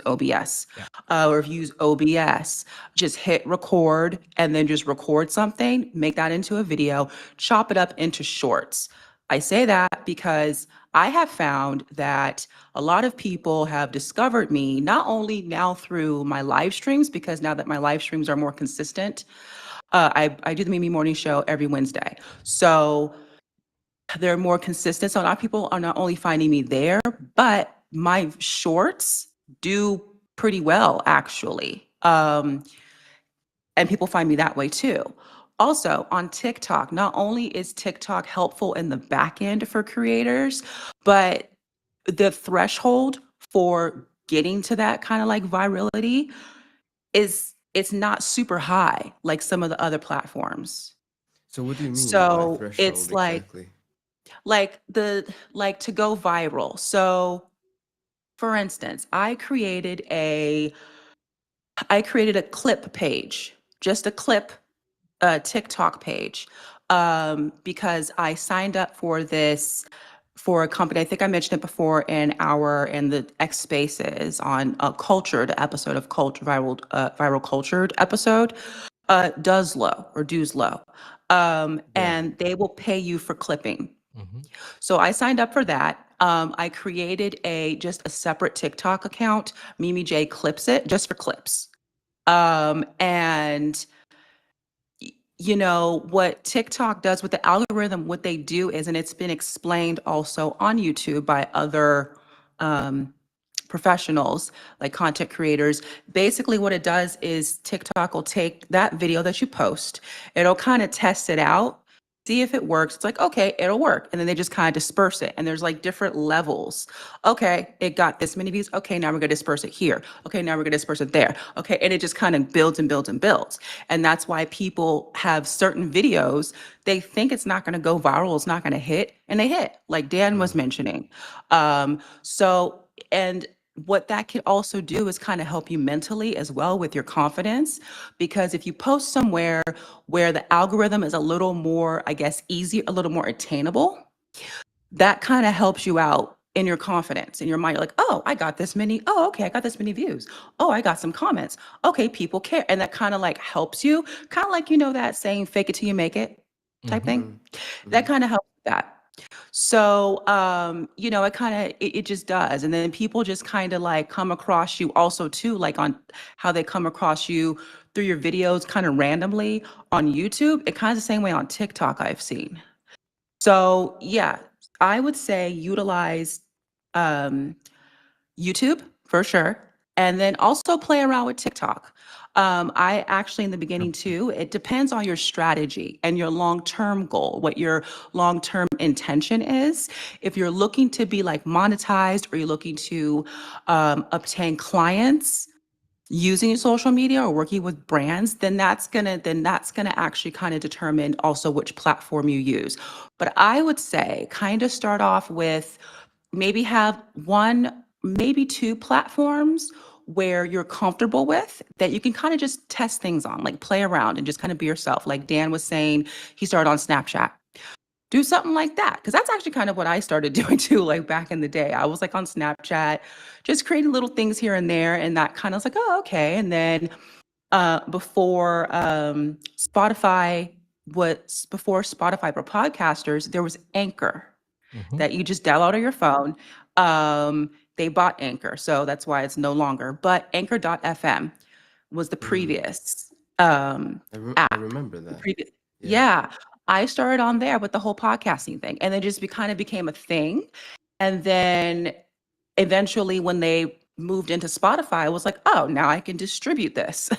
OBS, or if you use OBS, just hit record and then just record something, make that into a video, chop it up into shorts. I say that because I have found that a lot of people have discovered me not only now through my live streams, because now that my live streams are more consistent, I do the Mimi Morning Show every Wednesday. So they're more consistent. So a lot of people are not only finding me there, but my shorts do pretty well, actually. And people find me that way too. Also on TikTok, not only is TikTok helpful in the back end for creators, but the threshold for getting to that kind of like virality it's not super high like some of the other platforms. So what do you mean by So threshold it's exactly? like to go viral. So for instance, I created a clip page, just a clip TikTok page, because I signed up for this for a company. I think I mentioned it before in the X Spaces on a cultured episode of viral cultured episode, Duzlo. And they will pay you for clipping. So I signed up for that. I created just a separate TikTok account, Mimi J Clips It, just for clips. And you know what TikTok does with the algorithm, what they do is, and it's been explained also on YouTube by other professionals, like content creators. Basically what it does is TikTok will take that video that you post, it'll kind of test it out, see if it works. It's like, okay, it'll work. And then they just kind of disperse it. And there's like different levels. Okay, it got this many views. Okay, now we're gonna disperse it here. Okay, now we're gonna disperse it there. Okay, and it just kind of builds and builds and builds. And that's why people have certain videos, they think it's not gonna go viral, it's not gonna hit, and they hit, like Dan was mentioning. So, and what that can also do is kind of help you mentally as well with your confidence, because if you post somewhere where the algorithm is a little more, I guess, easier, a little more attainable, that kind of helps you out in your confidence, in your mind. You're like, oh, I got this many. Oh, okay, I got this many views. Oh, I got some comments. Okay, people care. And that kind of like helps you, kind of like, that saying, fake it till you make it type thing. That kind of helps with that. So, it just does. And then people just kind of like come across you also too, like on how they come across you through your videos kind of randomly on YouTube. It kind of the same way on TikTok I've seen. So yeah, I would say utilize YouTube for sure. And then also play around with TikTok. I actually, in the beginning too, it depends on your strategy and your long-term goal, what your long-term intention is. If you're looking to be like monetized, or you're looking to obtain clients using social media or working with brands, then that's gonna actually kind of determine also which platform you use. But I would say kind of start off with maybe have one, maybe two platforms where you're comfortable with, that you can kind of just test things on, like play around and just kind of be yourself. Like Dan was saying, he started on Snapchat. Do something like that, because that's actually kind of what I started doing too, like back in the day. I was like on Snapchat, just creating little things here and there, and that kind of was like, oh, okay. And then before Spotify for podcasters, there was Anchor that you just download on your phone. They bought Anchor, so that's why it's no longer. But Anchor.fm was the previous I app. remember that. Previous, Yeah. yeah. I started on there with the whole podcasting thing, and then just kind of became a thing. And then eventually, when they moved into Spotify, I was like, oh, now I can distribute this.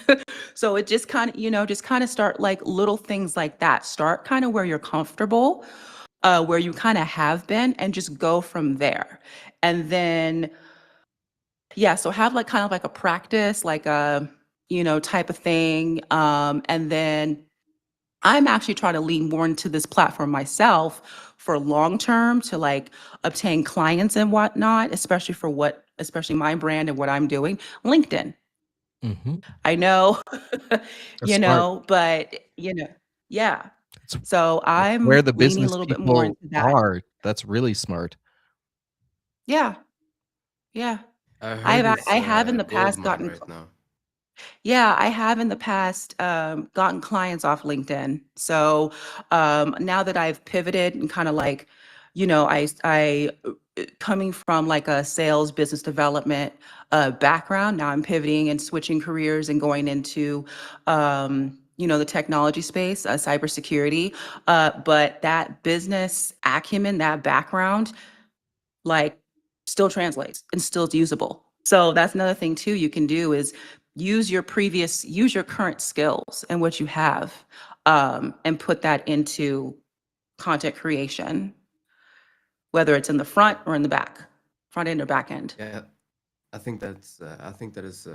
So it just kind of, just kind of start like little things like that. Start kind of where you're comfortable, where you kind of have been, and just go from there. And then, yeah, so have like kind of like a practice, like a, type of thing. And then I'm actually trying to lean more into this platform myself for long term to like obtain clients and whatnot, especially my brand and what I'm doing. LinkedIn. Mm-hmm. I know, That's smart. but yeah. It's So where I'm the leaning a business little bit more people into that. are. That's really smart. Yeah, yeah. I heard I it's have in a the gold past mine gotten right now. Yeah, I have in the past gotten clients off LinkedIn. So now that I've pivoted and kind of like, coming from like a sales business development background, now I'm pivoting and switching careers and going into, the technology space, cybersecurity. But that business acumen, that background, like still translates and still is usable. So that's another thing too you can do is use your current skills and what you have, and put that into content creation, whether it's in the front or in the back, front end or back end. Yeah, I think that is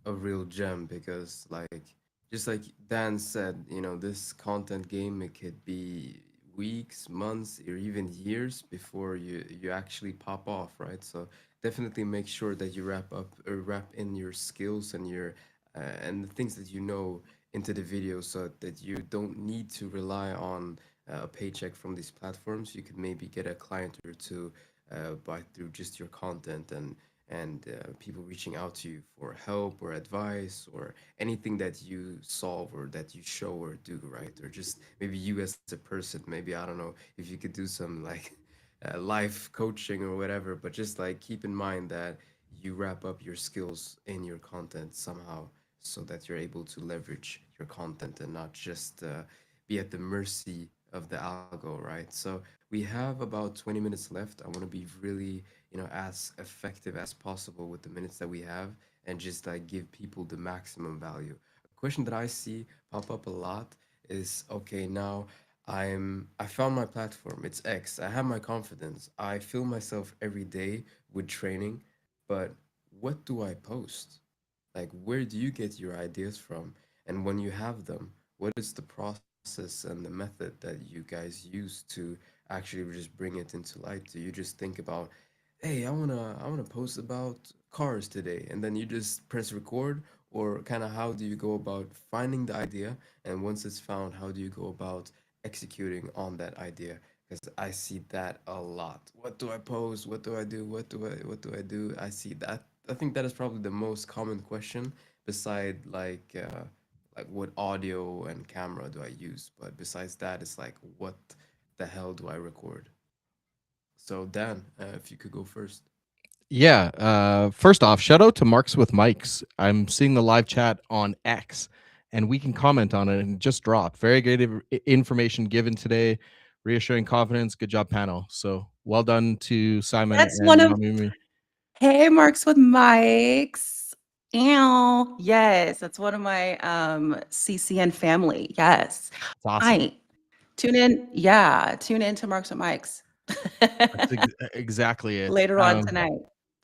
a real gem because like just like Dan said, this content game, it could be weeks, months, or even years before you actually pop off, right? So definitely make sure that you wrap in your skills and your and the things that you know into the video so that you don't need to rely on a paycheck from these platforms. You could maybe get a client or two by through just your content and people reaching out to you for help or advice or anything that you solve or that you show or do, right? Or just maybe you as a person, maybe I don't know if you could do some like life coaching or whatever, but just like keep in mind that you wrap up your skills in your content somehow so that you're able to leverage your content and not just be at the mercy of the algo, right? So we have about 20 minutes left. I want to be really, as effective as possible with the minutes that we have and just like give people the maximum value. A question that I see pop up a lot is okay, now I found my platform. It's X. I have my confidence. I feel myself every day with training, but what do I post? Like, where do you get your ideas from? And when you have them, what is the process and the method that you guys use to actually just bring it into light? Do you just think about, hey, I wanna post about cars today, and then you just press record, or kind of how do you go about finding the idea? And once it's found, how do you go about executing on that idea? Because I see that a lot. What do I post? What do I do? What do I do? I see that. I think that is probably the most common question beside like what audio and camera do I use? But besides that, it's like what the hell do I record? So Dan, if you could go first. Yeah. First off, shout out to Marks with Mics. I'm seeing the live chat on X, and we can comment on it. And it just dropped. Very good information given today. Reassuring confidence. Good job, panel. So well done to Simon That's one and of Mamimi. Hey, Marks with Mics. Ow. Yes, that's one of my CCN family. Yes. It's awesome. Hi. Tune in. Yeah, tune in to Marks with Mics That's exactly it. later on tonight.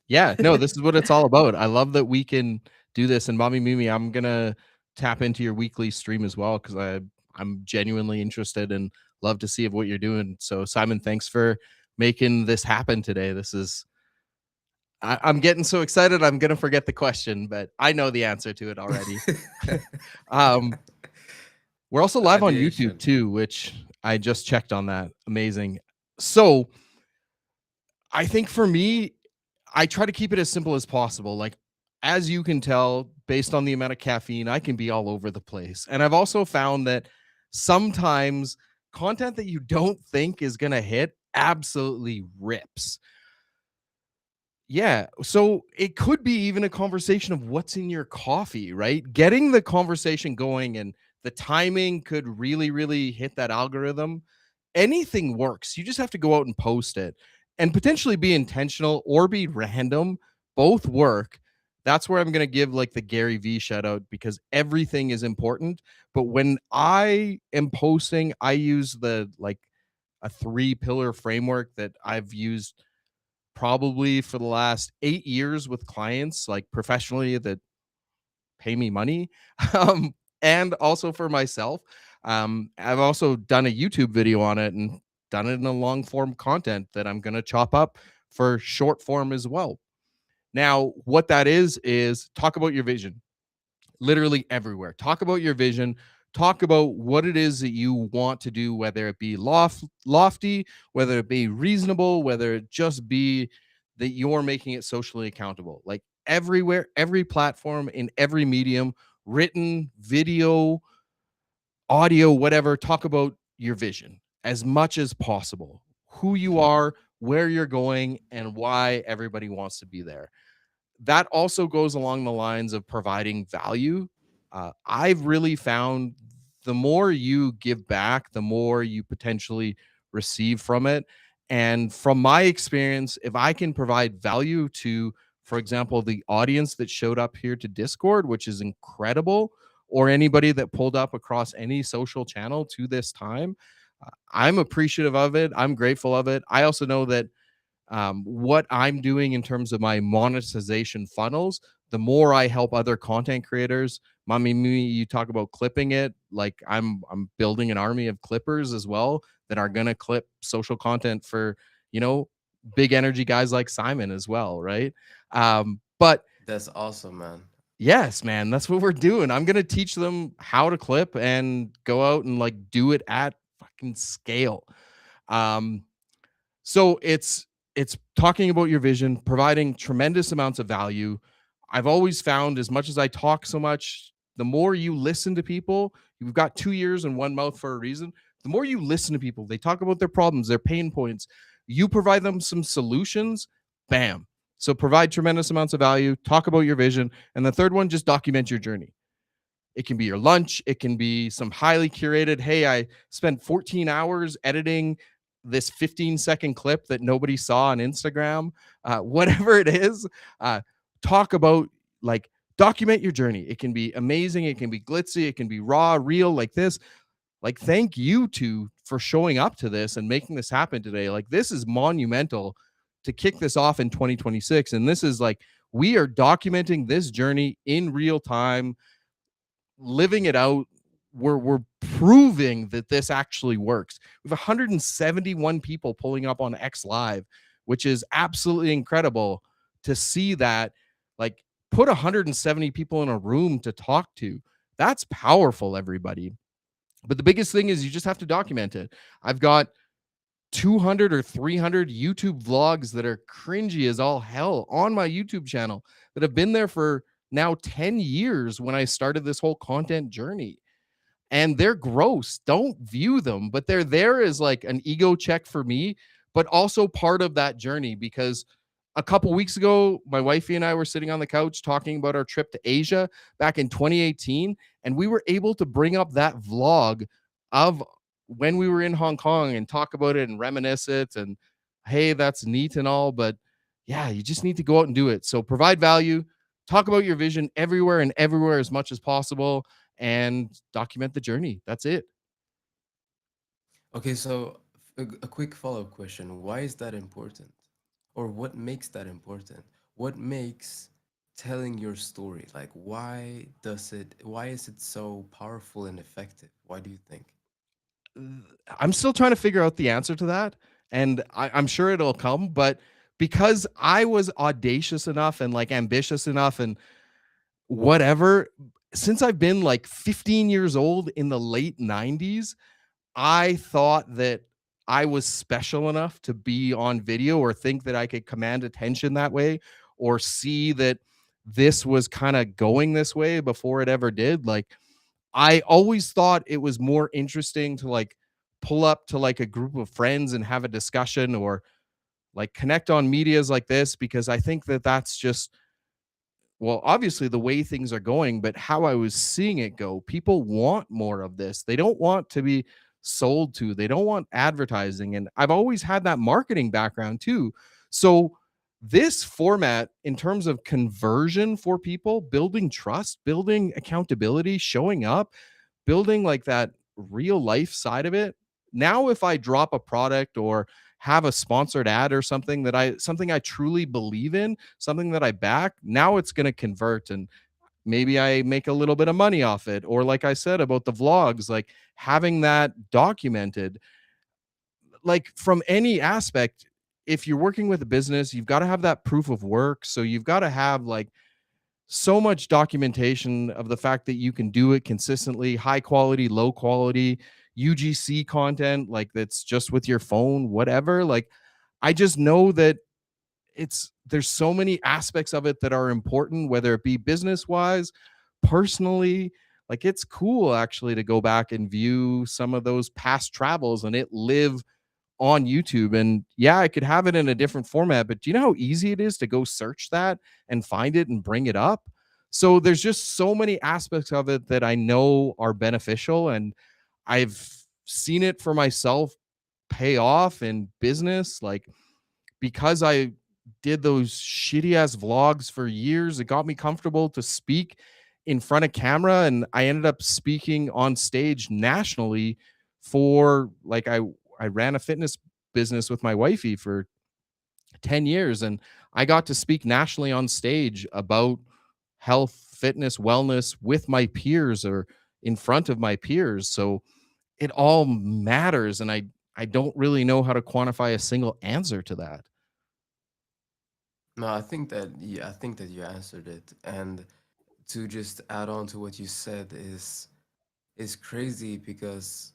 Yeah, no, this is what it's all about. I love that we can do this. And Mommy Mimi, I'm gonna tap into your weekly stream as well because I'm genuinely interested and love to see of what you're doing. So Simon, thanks for making this happen today. This is I'm getting so excited I'm gonna forget the question, but I know the answer to it already. um, we're also live on YouTube Ideation. too, which I just checked on that. Amazing. So I think for me, I try to keep it as simple as possible. Like, as you can tell, based on the amount of caffeine, I can be all over the place. And I've also found that sometimes content that you don't think is going to hit absolutely rips. Yeah. So it could be even a conversation of what's in your coffee, right? Getting the conversation going and the timing could really hit that algorithm. Anything works. You just have to go out and post it and potentially be intentional or be random. Both work. That's where I'm going to give like the Gary V shout out, because everything is important. But when I am posting, I use the like a 3-pillar framework that I've used probably for the last 8 years with clients, like professionally, that pay me money, um, and also for myself. I've also done a YouTube video on it and done it in a long form content that I'm going to chop up for short form as well. Now, what that is talk about your vision literally everywhere. Talk about your vision. Talk about what it is that you want to do, whether it be lofty, whether it be reasonable, whether it just be that you're making it socially accountable. Like everywhere, every platform, in every medium, written, video, audio, whatever, talk about your vision as much as possible. Who you are, where you're going, and why everybody wants to be there. That also goes along the lines of providing value. I've really found the more you give back, the more you potentially receive from it. And from my experience, if I can provide value to, for example, the audience that showed up here to Discord, which is incredible, or anybody that pulled up across any social channel to this time, I'm appreciative of it. I'm grateful of it. I also know that what I'm doing in terms of my monetization funnels, the more I help other content creators. Mommy me, you talk about clipping it. Like I'm building an army of clippers as well that are gonna clip social content for, you know, big energy guys like Simon as well, right? But That's awesome, man. yes, man, that's what we're doing. I'm gonna teach them how to clip and go out and like do it at fucking scale. Um, so it's talking about your vision, providing tremendous amounts of value. I've always found, as much as I talk so much, the more you listen to people, you've got 2 ears and one mouth for a reason. The more you listen to people, they talk about their problems, their pain points, you provide them some solutions, bam. So provide tremendous amounts of value, talk about your vision. And the third one, just document your journey. It can be your lunch. It can be some highly curated, hey, I spent 14 hours editing this 15-second clip that nobody saw on Instagram. Whatever it is, talk about, like, document your journey. It can be amazing. It can be glitzy. It can be raw, real, like this. Like, thank you for showing up to this and making this happen today. Like, this is monumental to kick this off in 2026. And this is like, we are documenting this journey in real time, living it out. We're proving that this actually works. We have 171 people pulling up on X Live, which is absolutely incredible to see that. Like, put 170 people in a room to talk to. That's powerful, everybody. But the biggest thing is you just have to document it. I've got 200 or 300 YouTube vlogs that are cringy as all hell on my YouTube channel that have been there for now 10 years when I started this whole content journey. And they're gross. Don't view them, but they're there as like an ego check for me, but also part of that journey. Because a couple weeks ago, my wifey and I were sitting on the couch talking about our trip to Asia back in 2018, and we were able to bring up that vlog of when we were in Hong Kong and talk about it and reminisce it. And hey, that's neat and all, but yeah, you just need to go out and do it. So provide value, talk about your vision everywhere and everywhere as much as possible, and document the journey. That's it. Okay, so a quick follow-up question. Why is that important? Or what makes that important? What makes telling your story? Like, why is it so powerful and effective? Why do you think? I'm still trying to figure out the answer to that, and I'm sure it'll come. But because I was audacious enough and like ambitious enough and whatever, since I've been like 15 years old in the late 90s, I thought that I was special enough to be on video, or think that I could command attention that way, or see that this was kind of going this way before it ever did. Like, I always thought it was more interesting to like pull up to like a group of friends and have a discussion, or like connect on medias like this, because I think that that's just well, obviously the way things are going, but how I was seeing it go. People want more of this. They don't want to be sold to. They don't want advertising. And I've always had that marketing background too. So this format in terms of conversion for people, building trust, building accountability, showing up, building like that real life side of it. Now if I drop a product or have a sponsored ad or something I truly believe in, something that I back, now it's going to convert and maybe I make a little bit of money off it. Or like I said about the vlogs, like having that documented, like from any aspect. If you're working with a business, you've got to have that proof of work. So you've got to have like so much documentation of the fact that you can do it consistently, high quality, low quality, UGC content, like that's just with your phone, whatever. Like, I just know that there's so many aspects of it that are important, whether it be business wise, personally. Like, it's cool actually to go back and view some of those past travels and it live on YouTube. And yeah, I could have it in a different format, but do you know how easy it is to go search that and find it and bring it up? So there's just so many aspects of it that I know are beneficial, and I've seen it for myself pay off in business. Like, because I did those shitty ass vlogs for years, it got me comfortable to speak in front of camera, and I ended up speaking on stage nationally for like I ran a fitness business with my wifey for 10 years, and I got to speak nationally on stage about health, fitness, wellness with my peers or in front of my peers. So it all matters, and I don't really know how to quantify a single answer to that. No, I think that you answered it. And to just add on to what you said is crazy because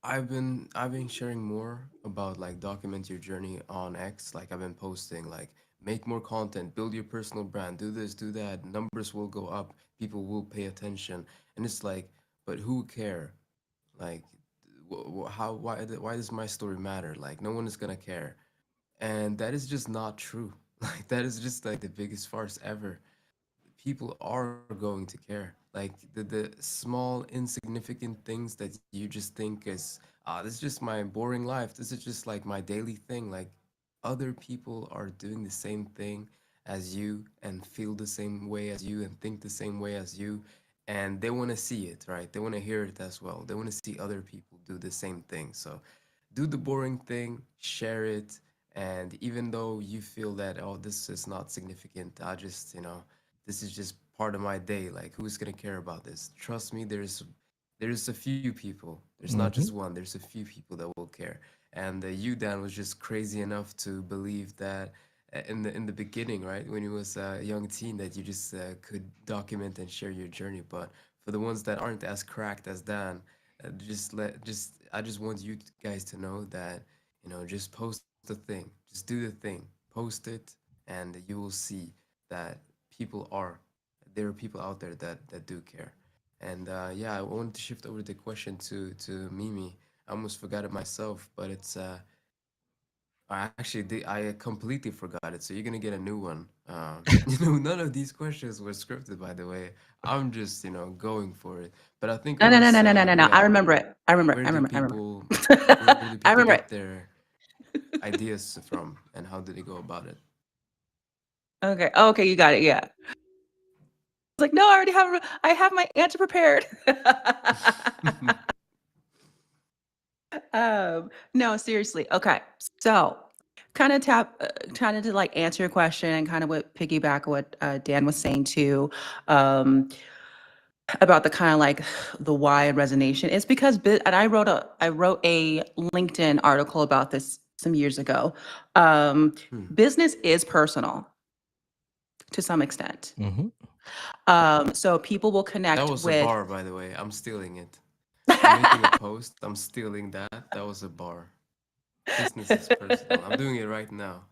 I've been sharing more about like document your journey on X. Like I've been posting like make more content, build your personal brand, do this, do that. Numbers will go up, people will pay attention. And it's like, but who care? Like how why does my story matter? Like no one is gonna care. And that is just not true. Like that is just like the biggest farce ever. People are going to care. Like the small insignificant things that you just think is this is just my boring life. This is just like my daily thing. Like other people are doing the same thing as you and feel the same way as you and think the same way as you, and they want to see it, right? They want to hear it as well. They want to see other people do the same thing. So do the boring thing, share it, and even though you feel that, oh, this is not significant, I just, this is just part of my day. Like, who's gonna care about this? Trust me, there's a few people. There's not just Mhm. one. There's a few people that will care. And you, Dan, was just crazy enough to believe that in the beginning, right, when you was a young teen, that you just could document and share your journey. But for the ones that aren't as cracked as Dan, I just want you guys to know that just post the thing, just do the thing, post it, and you will see that people are there are people out there that do care. And yeah, I wanted to shift over the question to Mimi. I almost forgot it myself, but it's I completely forgot it. So you're gonna get a new one. None of these questions were scripted, by the way. I'm just going for it. But I think No, it no, no, was no, no, no, no, no. I yeah. remember it. I remember it. Where I do remember. I remember. people where do I people remember get it. their ideas from, and how do they go about it? Okay. Oh, okay, you got it. Yeah. It's like, no, I have my answer prepared. No, seriously. Okay. So kind of trying to like answer your question and kind of what piggyback what Dan was saying too. About the kind of like the why and resonation. It's because and I wrote a LinkedIn article about this some years ago. Hmm. Business is personal to some extent. Mhm. So people will That connect was a with. bar, by the way. I'm stealing it. I'm making a post. I'm stealing that. That was a bar. Business is personal. I'm doing it right now.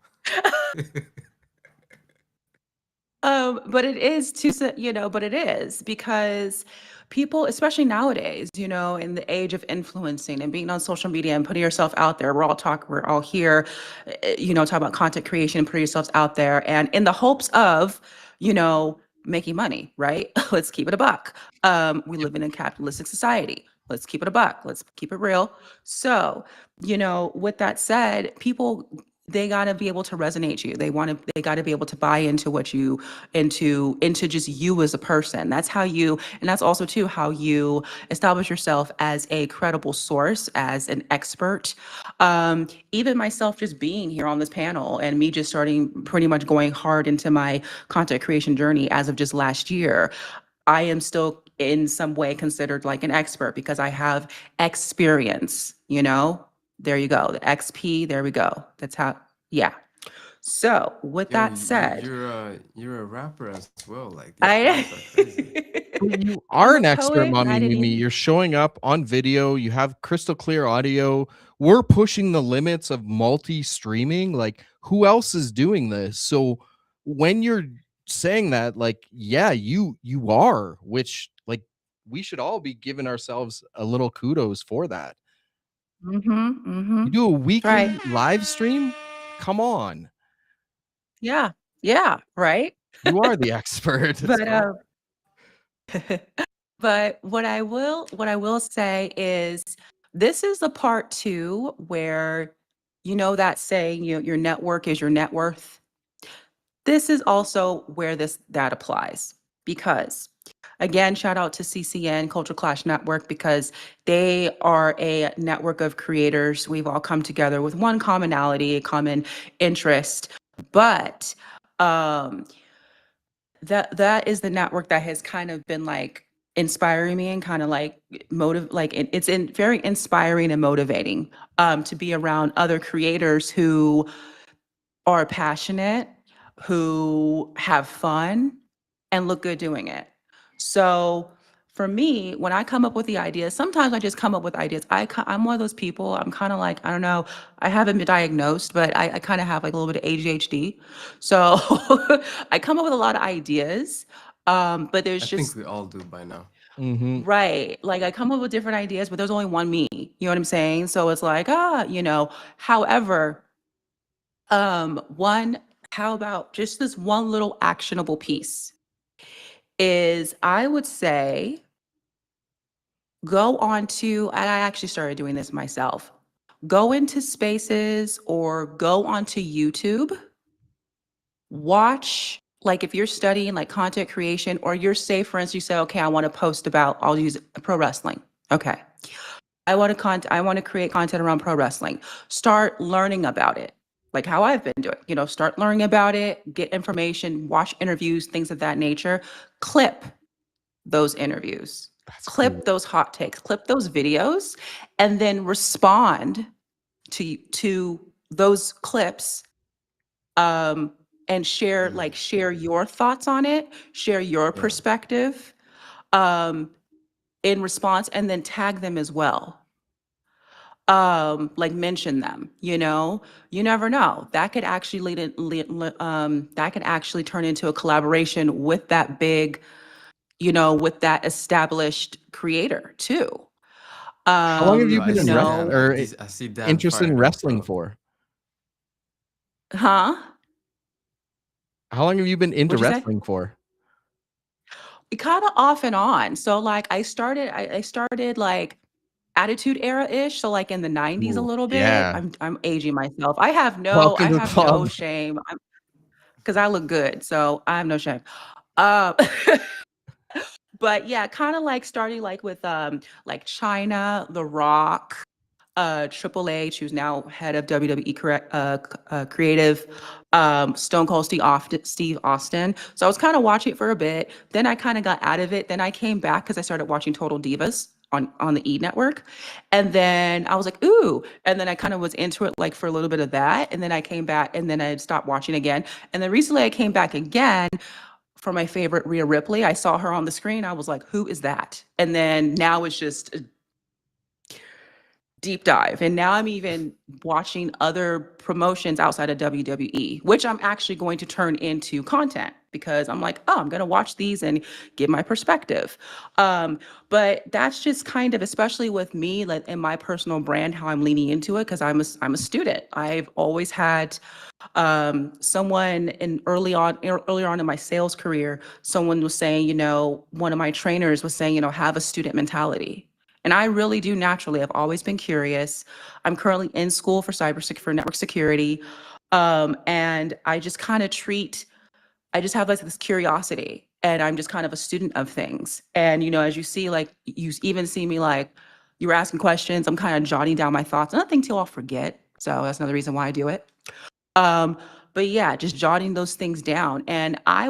But it is but it is because people, especially nowadays, in the age of influencing and being on social media and putting yourself out there, we're all here, talk about content creation, put yourselves out there, and in the hopes of making money, right? Let's keep it a buck. We live in a capitalistic society. Let's keep it a buck. Let's keep it real. So, with that said, people, they got to be able to resonate you. They got to be able to buy into what you, into just you as a person. That's how you, and that's also too how you establish yourself as a credible source, as an expert. Even myself just being here on this panel and me just starting pretty much going hard into my content creation journey as of just last year, I am still in some way considered like an expert because I have experience, There you go. The XP, there we go. That's how, yeah. So with Yo, that said, you're a rapper as well. Like these I guys are crazy. You I'm are a an expert, poet, mommy not an Mimi. You're showing up on video. You have crystal clear audio. We're pushing the limits of multi-streaming. Like, who else is doing this? So when you're saying that, like, yeah, you are, which like we should all be giving ourselves a little kudos for that. You do a That's right. weekly live stream? Come on. Yeah. Yeah. Right. You are the expert. But but what I will say is this is the part too where that saying, your network is your net worth. This is also where that applies because again, shout out to CCN Culture Clash Network because they are a network of creators. We've all come together with one commonality, a common interest, but um that is the network that has kind of been like inspiring me and kind of like it's very inspiring and motivating to be around other creators who are passionate, who have fun and look good doing it. So for me, when I come up with the ideas, sometimes I just come up with ideas. I'm one of those people. I'm kind of like, I don't know, I haven't been diagnosed, but I kind of have like a little bit of ADHD. So I come up with a lot of ideas. But I there's think just we all do by now. Mhm. right. Like I come up with different ideas, but there's only one me. You know what I'm saying? So it's like, however, one, how about just this one little actionable piece is I would say go on to, and I actually started doing this myself, go into spaces or go onto YouTube, watch, like if you're studying like content creation or you're say, for instance, you say, okay, I want to post about, I'll use pro wrestling. Okay. I want to create content around pro wrestling. Start learning about it. Like how I've been doing, start learning about it, get information, watch interviews, things of that nature, clip those interviews, That's clip cool. those hot takes, clip those videos, and then respond to those clips, and share your thoughts on it, share your Yeah. perspective, in response, and then tag them as well. Like mention them, you never know. That could actually that could actually turn into a collaboration with that big, with that established creator too. How long have you Yo, I been in see wrestling Dan. or I see Dan interested in fired up, wrestling bro. for? Huh? How long have you been into What'd you say? wrestling for? Kind of off and on. So like I started like Attitude Era-ish, so like in the 90s a Ooh, little bit. yeah. I'm aging myself. I have no Welcome I to the have no club. shame. Because I look good, so I have no shame. But yeah, kind of like starting like with like China, The Rock, Triple H, who's now head of WWE creative, Stone Cold Steve Austin. So I was kind of watching it for a bit. Then I kind of got out of it. Then I came back because I started watching Total Divas on the E Network. And then I was like, ooh. And then I kind of was into it like for a little bit of that. And then I came back and then I stopped watching again. And then recently I came back again for my favorite Rhea Ripley. I saw her on the screen. I was like, who is that? And then now it's just a deep dive. And now I'm even watching other promotions outside of WWE, which I'm actually going to turn into content. because I'm like, oh, I'm going to watch these and give my perspective. But that's just kind of, especially with me, like in my personal brand, how I'm leaning into it, because I'm a student. I've always had someone earlier on in my sales career, someone was saying, one of my trainers was saying, have a student mentality. And I really do naturally. I've always been curious. I'm currently in school for for network security. And I just kind of I just have like this curiosity, and I'm just kind of a student of things. And, as you see, like you even see me, like you were asking questions, I'm kind of jotting down my thoughts. Nothing till I'll forget. So that's another reason why I do it. Um, but yeah, just jotting those things down. And I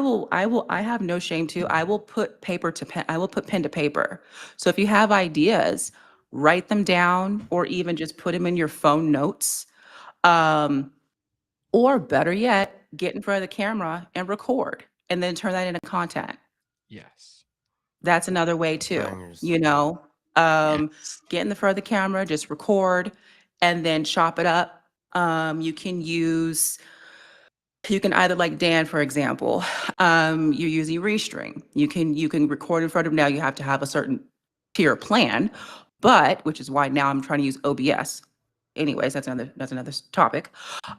have no shame to, I will put pen to paper. So if you have ideas, write them down, or even just put them in your phone notes. Um, or better yet, get in front of the camera and record and then turn that into content. Yes. That's another way too, Bangers. Get in the front of the camera, just record, and then chop it up. You can either, like Dan, for example, you're using Restream. You can record in front of, now you have to have a certain tier plan, but which is why now I'm trying to use OBS. Anyways, that's another topic.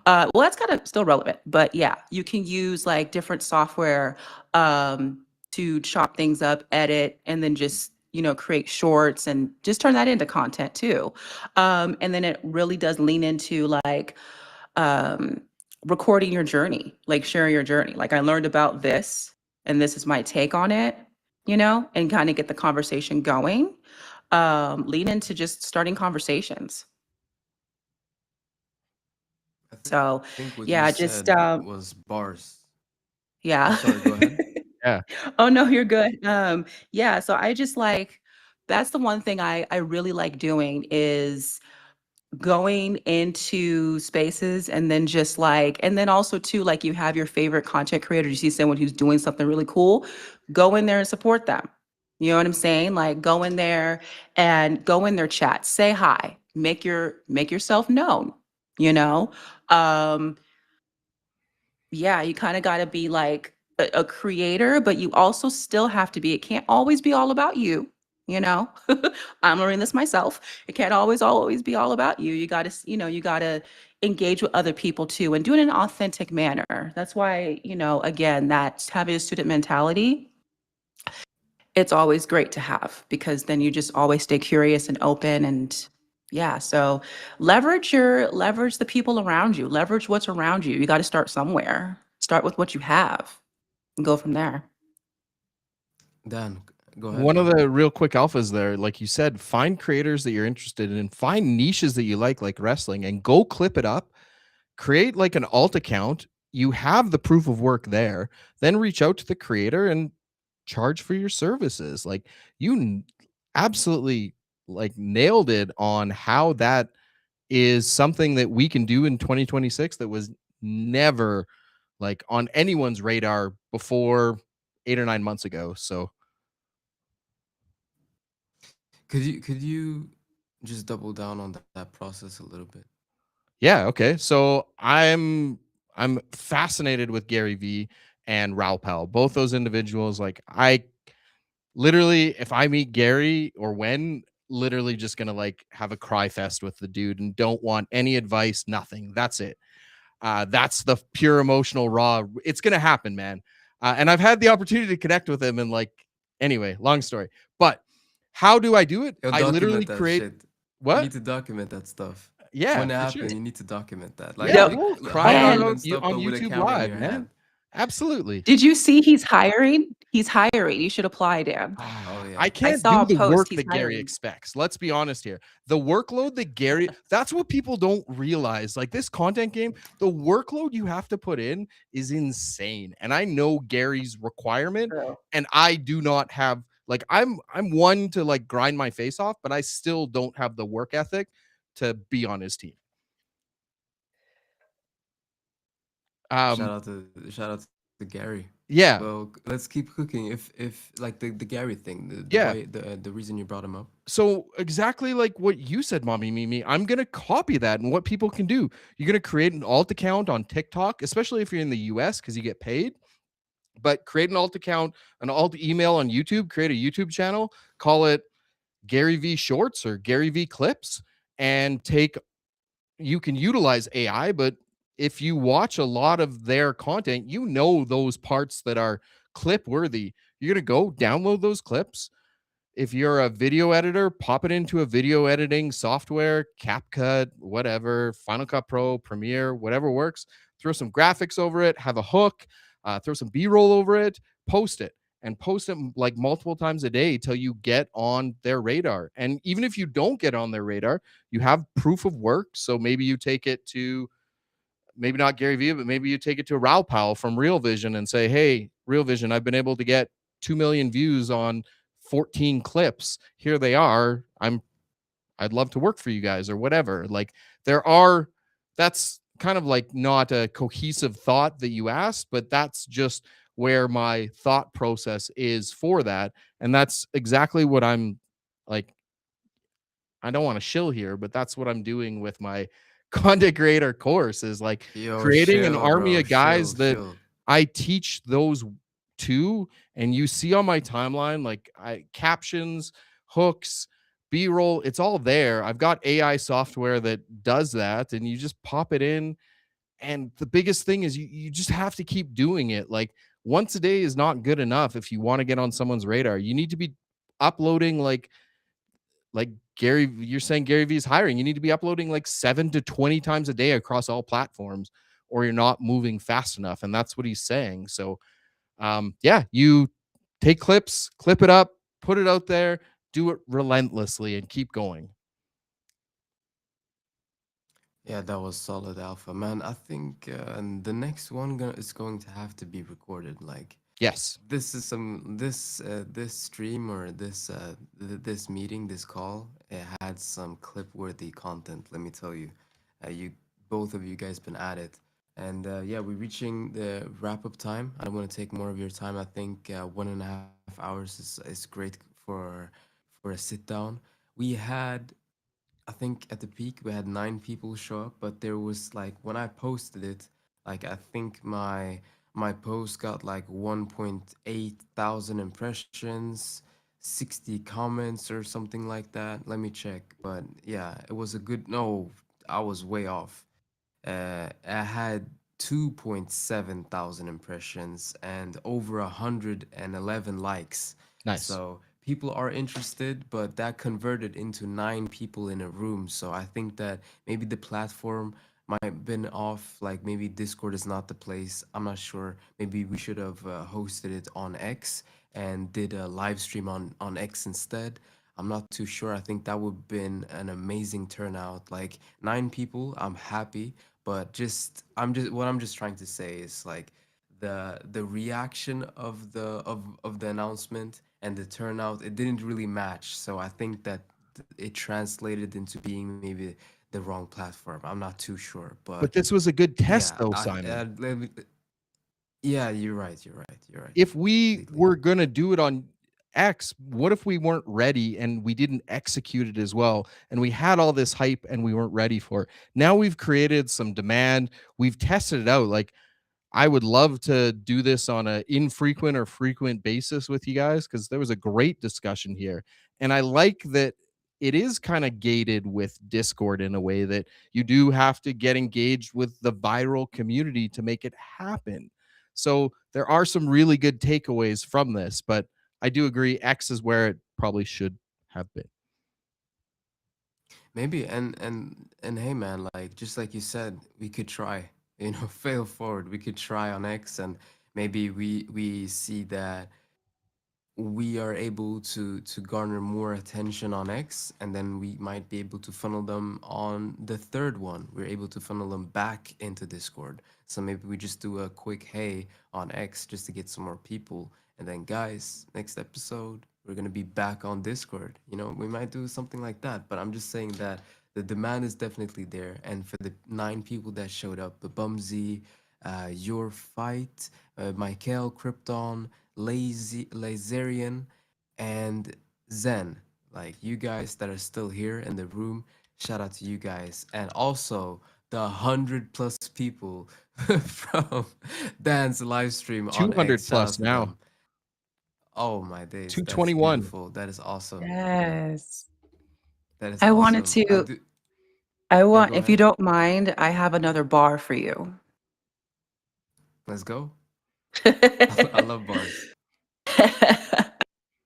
Well, that's kind of still relevant, but yeah, you can use like different software to chop things up, edit, and then just create shorts and just turn that into content too. And then it really does lean into like recording your journey, like sharing your journey. Like, I learned about this, and this is my take on it, and kind of get the conversation going. Lean into just starting conversations. So, I think what yeah, you just said was bars. yeah. Sorry, go ahead. Yeah. Oh no, you're good. Yeah, so I just like, that's the one thing I really like doing, is going into spaces, and then just like, and then also too, like, you have your favorite content creator, you see someone who's doing something really cool, go in there and support them. You know what I'm saying? Like, go in there and go in their chat, say hi, make yourself known, you know? Um, yeah, you kind of got to be like a creator, but you also still have to be, it can't always be all about you, you know? I'm learning this myself. It can't always be all about you. You got to, you got to engage with other people too, and do it in an authentic manner. That's why, again, that having a student mentality, it's always great to have, because then you just always stay curious and open. And yeah, so leverage the people around you, leverage what's around you. You got to start somewhere. Start with what you have and go from there. Dan, go ahead. One of the real quick alphas there, like you said, find creators that you're interested in, find niches that you like wrestling, and go clip it up. Create like an alt account. You have the proof of work there. Then reach out to the creator and charge for your services. Like, you absolutely like nailed it on how that is something that we can do in 2026 that was never like on anyone's radar before 8 or 9 months ago. So Could you just double down on that process a little bit? yeah, okay. So I'm fascinated with Gary Vee and Raul Pal. Both those individuals, like, I literally, if I meet Gary, or when, literally just gonna like have a cry fest with the dude and don't want any advice, nothing. That's it. That's the pure emotional raw. It's gonna happen, man. And I've had the opportunity to connect with him, and like, anyway, long story. But how do I do it? Yo, I literally document that create shit. You what? need to document that stuff. Yeah, When it for happens, sure. you need to document that. Yeah, Like, we'll like, cry hide it it out and stuff, on but with a YouTube camera in Live, your man. hand. Absolutely. Did you see he's hiring? He's hiring. You should apply, Dan. Oh yeah. I can't saw do a the post, work he's that Gary hiring. expects. Let's be honest here. The workload that Gary, that's what people don't realize. Like, this content game, the workload you have to put in is insane. And I know Gary's requirement, True. and I do not have, like, I'm one to like grind my face off, but I still don't have the work ethic to be on his team. Shout out to Gary. Yeah. Well, let's keep cooking. If like the Gary thing, Yeah. the reason you brought him up. So exactly like what you said, Mommy Mimi, I'm going to copy that, and what people can do. You're going to create an alt account on TikTok, especially if you're in the US, because you get paid. But create an alt account, an alt email on YouTube, create a YouTube channel, call it Gary V Shorts or Gary V Clips, and take you can utilize AI, but if you watch a lot of their content, you know those parts that are clip worthy. You're going to go download those clips. If you're a video editor, pop it into a video editing software, CapCut, whatever, Final Cut Pro, Premiere, whatever works. Throw some graphics over it, have a hook, throw some B roll over it, post it, and post it like multiple times a day till you get on their radar. And even if you don't get on their radar, you have proof of work. So maybe you take it to, maybe not Gary Vee, but maybe you take it to Raul Powell from Real Vision and say, hey, Real Vision, I've been able to get 2 million views on 14 clips. Here they are. I'd love to work for you guys or whatever. Like there are, that's kind of like not a cohesive thought that you asked, but that's just where my thought process is for that. And that's exactly what I'm like. I don't want to shill here, but that's what I'm doing with my content creator course is like Yo, creating an chill, army bro. of guys Chill, that chill. I teach those to. And you see on my timeline, like captions, hooks, B-roll, it's all there. I've got AI software that does that, and you just pop it in. And the biggest thing is you just have to keep doing it. Like once a day is not good enough if you want to get on someone's radar. You need to be uploading like Gary, you're saying Gary Vee is hiring. You need to be uploading like 7 to 20 times a day across all platforms, or you're not moving fast enough. And that's what he's saying. So, yeah, you take clips, clip it up, put it out there, do it relentlessly, and keep going. Yeah, that was solid alpha, man. I think and the next one is going to have to be recorded. Like Yes. this is this stream or this meeting, this call, it had some clip-worthy content. Let me tell you, you both of you guys been at it, and yeah, we're reaching the wrap-up time. I don't want to take more of your time. I think 1.5 hours is great for a sit down. We had I think at the peak we had 9 people show up, but there was like when I posted it, like I think my post got like 1.8 thousand impressions, 60 comments or something like that. Let me check. But yeah, it was a good no, I was way off. I had 2.7 thousand impressions and over 111 likes. Nice. So people are interested, but that converted into 9 people in a room. So I think that maybe the platform might have been off. Like maybe Discord is not the place. I'm not sure. Maybe we should have hosted it on X and did a live stream on X instead. I'm not too sure. I think that would have been an amazing turnout. Like 9 people, I'm happy, but what I'm just trying to say is like the reaction of the announcement and the turnout, it didn't really match. So I think that it translated into being maybe the wrong platform. I'm not too sure, but But this was a good test, yeah, though, Simon. yeah, you're right. You're right. You're right. If we Completely. were going to do it on X, what if we weren't ready and we didn't execute it as well? And we had all this hype and we weren't ready for it. Now we've created some demand. We've tested it out. Like I would love to do this on a infrequent or frequent basis with you guys because there was a great discussion here. And I like that it is kind of gated with Discord in a way that you do have to get engaged with the viral community to make it happen. So there are some really good takeaways from this, but I do agree X is where it probably should have been. Maybe and hey man, like just like you said, we could try, fail forward. We could try on X and maybe we see that we are able to garner more attention on X, and then we might be able to funnel them on the third one. We're able to funnel them back into Discord. So maybe we just do a quick hey on X just to get some more people. And then guys, next episode, we're gonna be back on Discord. We might do something like that. But I'm just saying that the demand is definitely there. And for the 9 people that showed up, the Bumsy, Your Fight, Michael Krypton, Lazarian, and Zen. Like you guys that are still here in the room, shout out to you guys. And also the 100+ people from Dan's live stream on 200 X. Shout out plus to now. them. Oh my days, that's 221. beautiful. That is awesome. Yes. That is I wanted awesome. I to, do. I Yeah, want, go if you ahead. don't mind, I have another bar for you. Let's go. I love bars.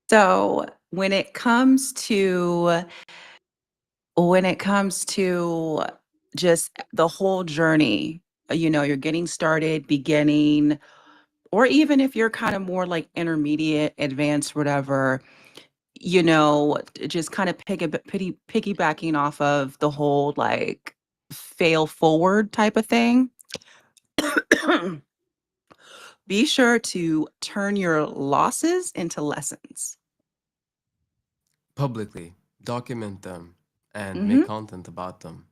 So when it comes to just the whole journey, you're getting started, beginning, or even if you're kind of more like intermediate, advanced, whatever, just kind of piggybacking off of the whole like fail forward type of thing. Be sure to turn your losses into lessons. Publicly, document them and make Hmm. content about them.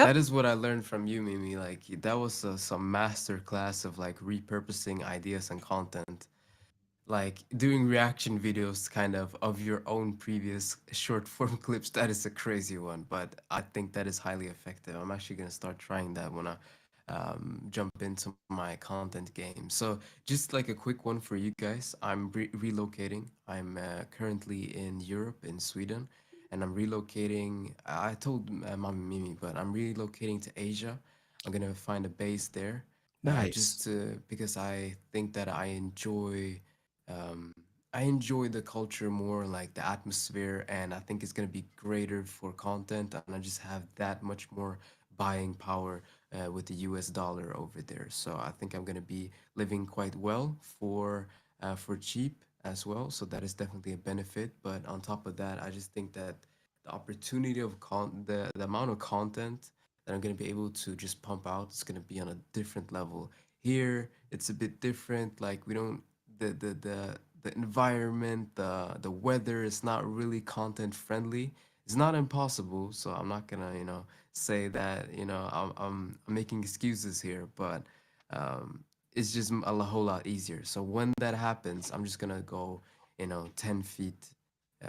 That Yep. is what I learned from you, Mimi. Like that was some master class of like repurposing ideas and content. Like doing reaction videos kind of your own previous short form clips. That is a crazy one, but I think that is highly effective. I'm actually gonna start trying that when I jump into my content game. So just like a quick one for you guys, I'm relocating. I'm currently in Europe, in Sweden, and I'm relocating. I told Mommy Mimi, but I'm relocating to Asia. I'm gonna find a base there, Nice. just because I think that um, I enjoy the culture more, like the atmosphere, and I think it's gonna be greater for content, and I just have that much more buying power with the US dollar over there. So I think I'm gonna be living quite well for cheap as well. So that is definitely a benefit. But on top of that, I just think that the opportunity of the amount of content that I'm gonna be able to just pump out is gonna be on a different level. Here, it's a bit different. Like we don't the environment, the weather is not really content friendly. It's not impossible, so I'm not gonna, say that, I'm making excuses here, but it's just a whole lot easier. So when that happens, I'm just gonna go, 10 feet,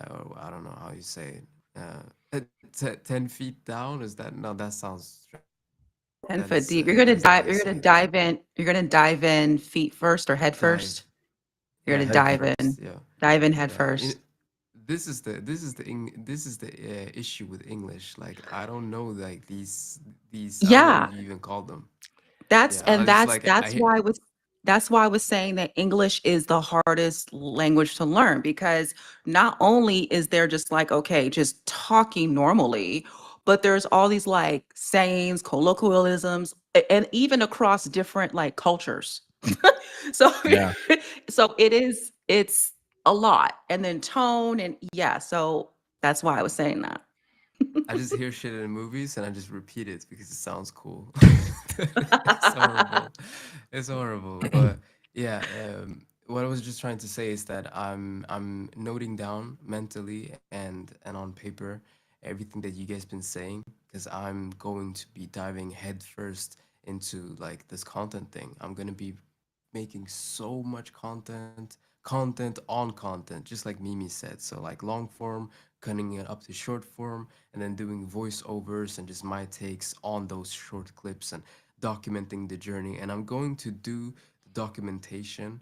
or I don't know how you say it. 10 feet down, is that? No, that sounds strange. 10 That foot is deep. that is how you You're say gonna it. dive in. You're gonna dive in feet first or head Dive. first. You're Yeah, gonna head dive first. in. Yeah. Dive in head Yeah. first. This is the issue with English. Like I don't know like these I don't know Yeah. if you even call them. That's Yeah, I and just that's like I that's hear. why I was that's why I was saying that English is the hardest language to learn because not only is there just like, okay, just talking normally, but there's all these like sayings, colloquialisms, and even across different like cultures. So Yeah. so it's a lot. And then tone and yeah, so that's why I was saying that. I just hear shit in movies and I just repeat it because it sounds cool. It's horrible. It's horrible. But yeah, what I was just trying to say is that I'm noting down mentally and on paper everything that you guys been saying because I'm going to be diving headfirst into like this content thing. I'm gonna be making so much content on content, just like Mimi said. So like long form, cutting it up to short form, and then doing voiceovers and just my takes on those short clips and documenting the journey. And I'm going to do the documentation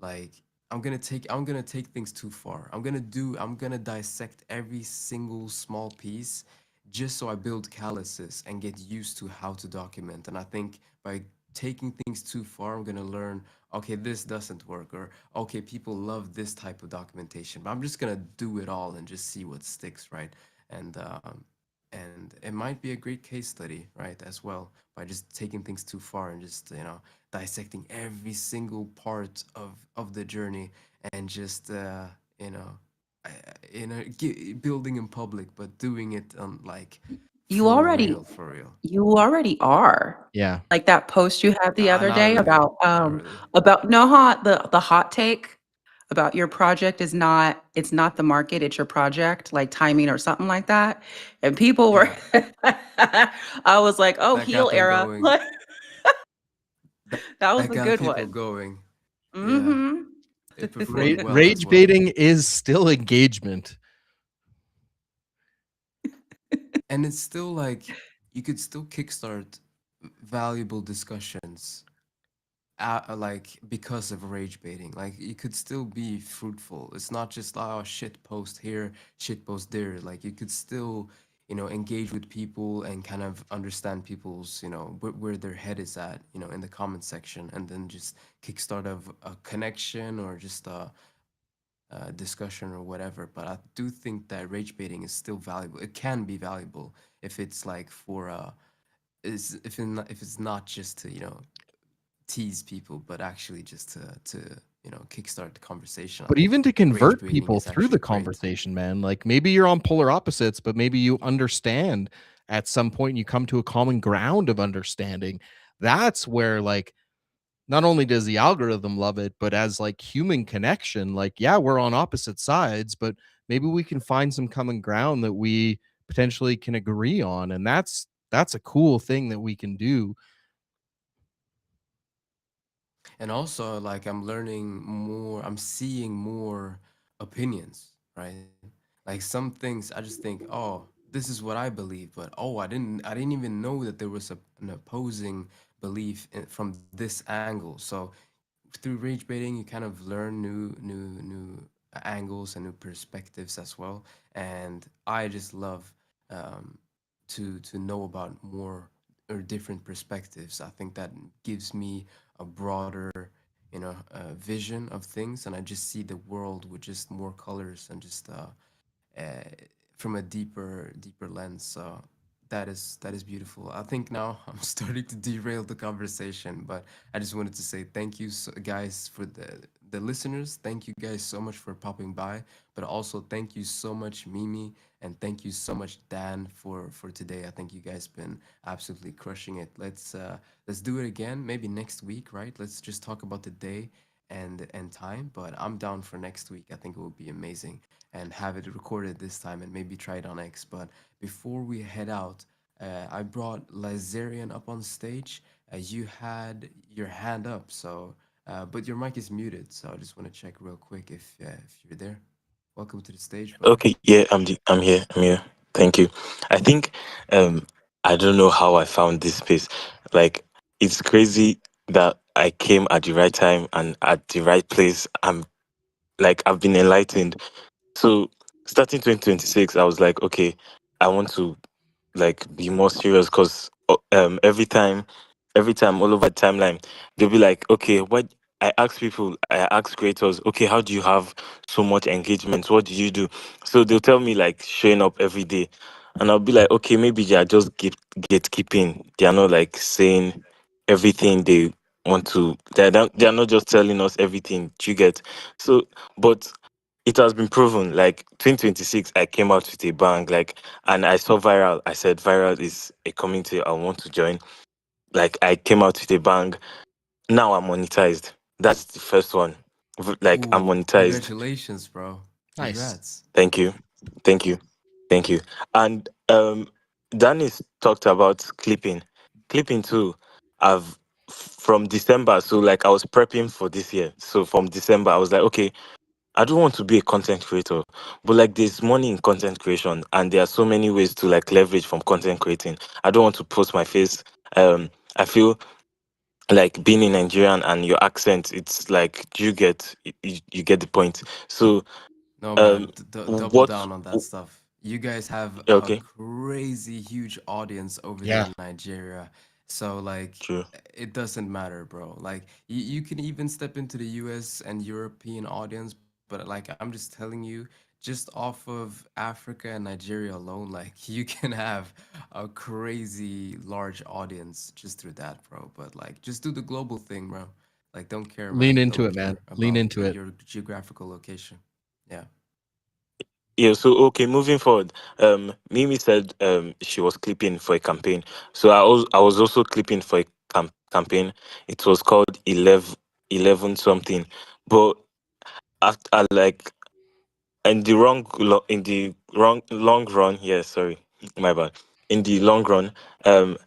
like I'm gonna take things too far. I'm gonna dissect every single small piece just so I build calluses and get used to how to document. And I think by taking things too far, I'm gonna learn, okay, this doesn't work, or okay, people love this type of documentation. But I'm just gonna do it all and just see what sticks, right? And and it might be a great case study, right, as well, by just taking things too far and just dissecting every single part of the journey and just you know building in public, but doing it on like You already for real. You already are. Yeah. Like that post you had the other Not day really, not really. about no hot the hot take about your project is not it's not the market, it's your project, like timing or something like that. And people were Yeah, I was like, "Oh, that got heel them era." going. Like That, that was that a got good people one. going. Yeah, Mhm. it performed well as Rage well. baiting is still engagement. And it's still like you could still kickstart valuable discussions like because of rage baiting. Like it could still be fruitful. It's not just oh shit post here, shit post there. Like you could still, engage with people and kind of understand people's, where their head is at, in the comment section, and then just kickstart of a connection or just a discussion or whatever. But I do think that rage baiting is still valuable. It can be valuable if it's like for is if it's not just to tease people, but actually just to kickstart the conversation. I But think even to rage convert baiting people is through the actually great. conversation, man, like maybe you're on polar opposites, but maybe you understand at some point and you come to a common ground of understanding. That's where, like, not only does the algorithm love it, but as like human connection, like, yeah, we're on opposite sides, but maybe we can find some common ground that we potentially can agree on. And that's a cool thing that we can do. And also, like, I'm seeing more opinions, right? Like some things I just think, oh, this is what I believe, but oh, I didn't even know that there was an opposing belief from this angle. So through rage baiting, you kind of learn new angles and new perspectives as well. And I just love um, to know about more or different perspectives. I think that gives me a broader, vision of things, and I just see the world with just more colors and just uh, from a deeper lens. So that is beautiful. I think now I'm starting to derail the conversation, but I just wanted to say thank you, guys, for the listeners. Thank you guys so much for popping by, but also thank you so much, Mimi, and thank you so much, Dan, for today. I think you guys been absolutely crushing it. Let's do it again, maybe next week, right? Let's just talk about the day and time, but I'm down for next week. I think it will be amazing and have it recorded this time and maybe try it on X. But before we head out, I brought Lazarian up on stage. You had your hand up, so but your mic is muted. So I just want to check real quick if you're there. Welcome to the stage, bro. Okay, yeah, I'm here. I'm here. Thank you. I think um I don't know how I found this space. Like it's crazy that I came at the right time and at the right place. I've been enlightened. So starting 2026, I was like, okay, I want to like be more serious because every time all over the timeline they'll be like, okay, what I ask creators, okay, how do you have so much engagement, what do you do? So they'll tell me like showing up every day, and I'll be like, okay, maybe they are just gatekeeping. They are not like saying everything they want to. They are not just telling us everything. Do you get? So but it has been proven, like 2026 I came out with a bang, like, and I saw viral. I said viral is a community I want to join. Like I came out with a bang. Now I'm monetized. That's the first one. Like I'm Ooh, monetized. congratulations, bro. Nice. Congrats. Thank you. Thank you. Thank you. And Danny's talked about clipping. Clipping too. I've from December, so like I was prepping for this year. So from December I was like, okay, I don't want to be a content creator, but like there's money in content creation, and there are so many ways to like leverage from content creating. I don't want to post my face. I feel like being in Nigerian and your accent, it's like you get the point. So No, um, man, double what? down on that stuff. You guys have a Okay, crazy huge audience over there Yeah. in Nigeria. So like true. it doesn't matter, bro. Like you can even step into the US and European audience, but like I'm just telling you, just off of Africa and Nigeria alone, like you can have a crazy large audience just through that, bro. But like just do the global thing, bro. Like don't care Lean about into it, man. Lean into it. your geographical location. Yeah. Yeah, so okay, moving forward. Mimi said she was clipping for a campaign. So I was also clipping for a campaign. It was called 11 something. But after like in the wrong long run, yeah, sorry, my bad. In the long run, um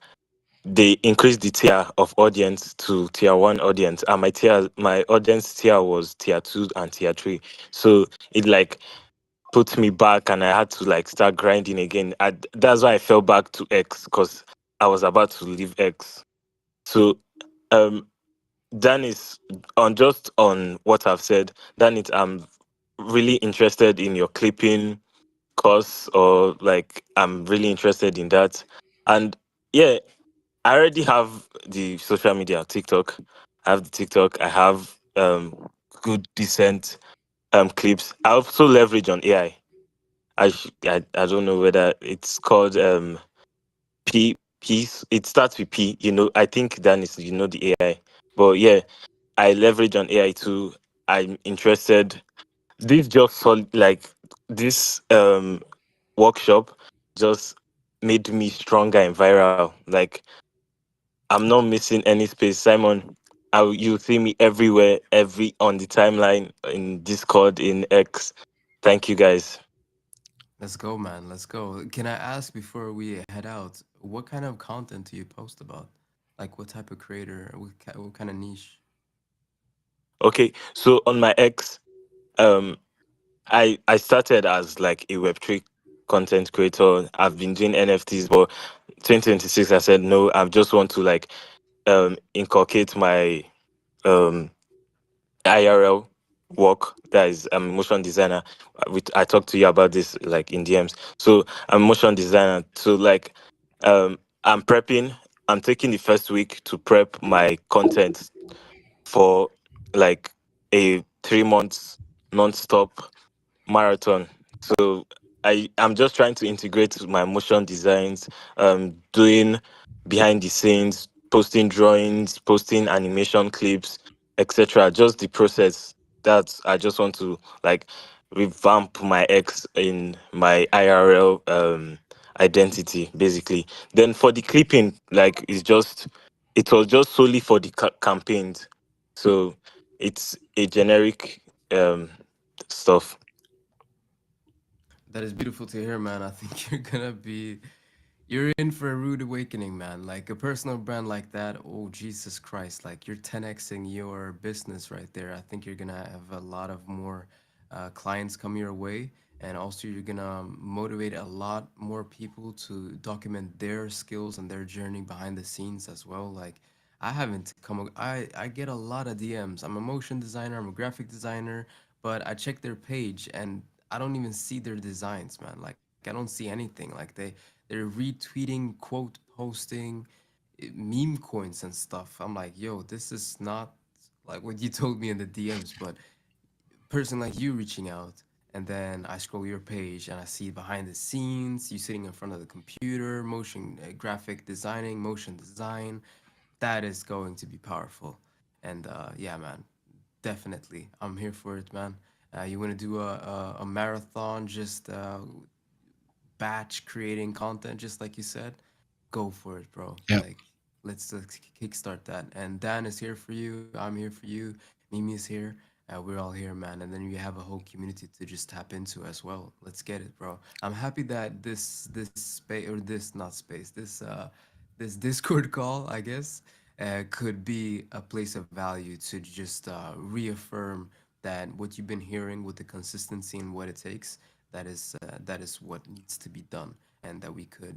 they increased the tier of audience to tier 1 audience, and my audience tier was tier 2 and tier 3. So it like put me back, and I had to like start grinding again. That's why I fell back to X, because I was about to leave X. So um Dan is on what I've said. Dan, I'm really interested in your clipping course, or like I'm really interested in that. And yeah, I already have the social media, TikTok. I have the TikTok. I have good decent clips. I also leverage on AI. I don't know whether it's called P. It starts with P. I think Dan is the AI, but yeah, I leverage on AI too. I'm interested. This just like this workshop just made me stronger and viral. Like I'm not missing any space, Simon. You see me everywhere, every on the timeline, in Discord, in X. Thank you guys. Let's go, man. Let's go. Can I ask before we head out, what kind of content do you post about? Like, what type of creator? What kind of niche? Okay, so on my X, um, I started as like a Web3 content creator. I've been doing NFTs, but 2026 I said no. I just want to like inculcate my um IRL work. That is, I'm a motion designer. I talked to you about this like in DMs. So I'm a motion designer. So like I'm prepping. I'm taking the first week to prep my content for like a 3 months non-stop marathon. So I'm just trying to integrate my motion designs, doing behind the scenes, posting drawings, posting animation clips, etc. Just the process. That I just want to like revamp my X in my IRL identity, basically. Then for the clipping, like it was just solely for the campaigns. So it's a generic stuff. That is beautiful to hear, man. I think you're in for a rude awakening, man. Like a personal brand like that, oh Jesus Christ, like you're 10xing your business right there. I think you're gonna have a lot of more clients come your way, and also you're gonna motivate a lot more people to document their skills and their journey behind the scenes as well. Like I haven't come, I get a lot of DMs. I'm a motion designer, I'm a graphic designer, but I check their page and I don't even see their designs, man. Like I don't see anything. Like they're retweeting, quote posting, meme coins and stuff. I'm like, yo, this is not like what you told me in the DMs, but person like you reaching out, and then I scroll your page and I see behind the scenes, you sitting in front of the computer, motion graphic designing, motion design. That is going to be powerful. And yeah, man, definitely, I'm here for it, man. You want to do a marathon, just batch creating content, just like you said, go for it, bro. Yeah. Like, let's kickstart that. And Dan is here for you. I'm here for you. Mimi is here. We're all here, man. And then you have a whole community to just tap into as well. Let's get it, bro. I'm happy that this space, or this not space, this Discord call, I guess, could be a place of value to just reaffirm that what you've been hearing with the consistency and what it takes, that is what needs to be done, and that we could,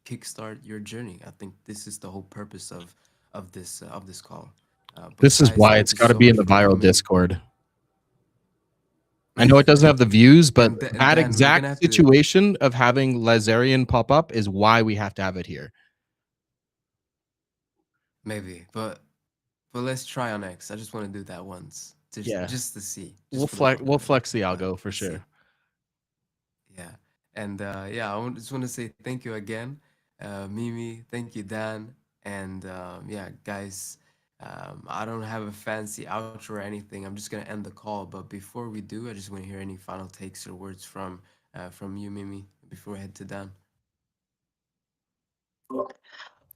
kickstart your journey. I think this is the whole purpose of this call. But This is guys, why thank it's you got to so be in much the for viral coming. Discord. I know it doesn't have the views, but And that Dan, we're gonna exact have to situation of having Lazarian pop up is why we have to have it here. maybe, but let's try on X. I just want to do that once, Yeah. just to see. We'll Just for the fun we'll of it. flex the algo for Let's see. sure. Yeah. And yeah, just want to say thank you again, Mimi. Thank you, Dan. And yeah, guys, I don't have a fancy outro or anything. I'm just gonna end the call. But before we do, I just want to hear any final takes or words from you, Mimi, before I head to Dan.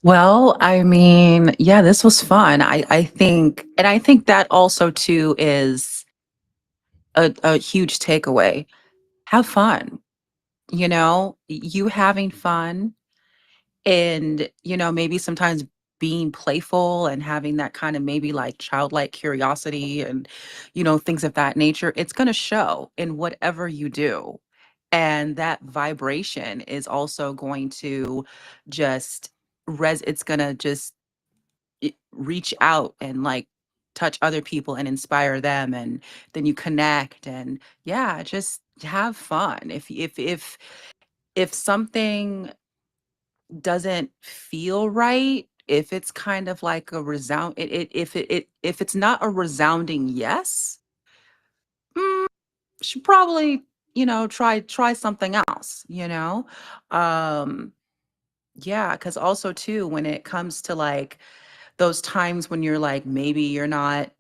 Well, I mean, yeah, this was fun. I think, and I think that also too is a huge takeaway. Have fun. You having fun, and maybe sometimes being playful and having that kind of maybe like childlike curiosity and things of that nature, it's going to show in whatever you do. And that vibration is also going to just it's going to just reach out and like touch other people and inspire them, and then you connect, and yeah, just have fun. If something doesn't feel right, if it's kind of like a if it's not a resounding yes, mm, should probably, try something else, um yeah, because also too, when it comes to like those times when you're like, maybe you're not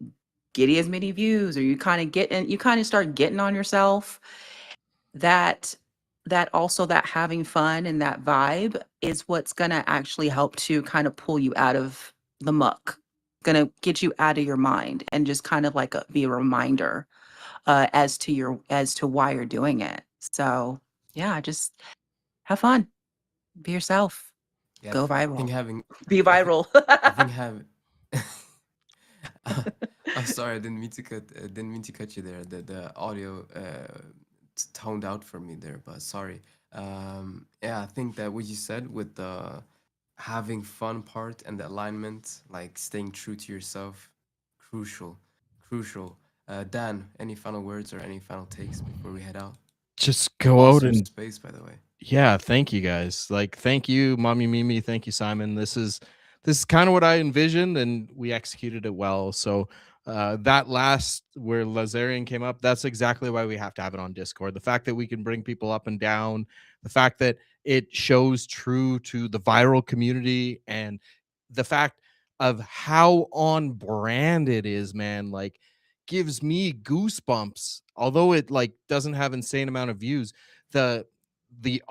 getting as many views, or you kind of start getting on yourself, that also, that having fun and that vibe is what's gonna actually help to kind of pull you out of the muck, gonna get you out of your mind, and just kind of like be a reminder as to why you're doing it. So yeah, just have fun, be yourself, Yeah, go I think viral, having, be I think, viral. I think have. I'm sorry, I didn't mean to cut you there. The audio toned out for me there, but sorry. Yeah, I think that what you said with the having fun part and the alignment, like staying true to yourself, crucial, crucial. Dan, any final words or any final takes before we head out? Just go out Awesome and space, by the way. yeah, thank you guys. Like, thank you, Mommy Mimi. Thank you, Simon. This is kind of what I envisioned, and we executed it well. So that last where Lazarian came up, that's exactly why we have to have it on Discord. The fact that we can bring people up and down, the fact that it shows true to the viral community, and the fact of how on brand it is, man, like gives me goosebumps. Although it like doesn't have insane amount of views, the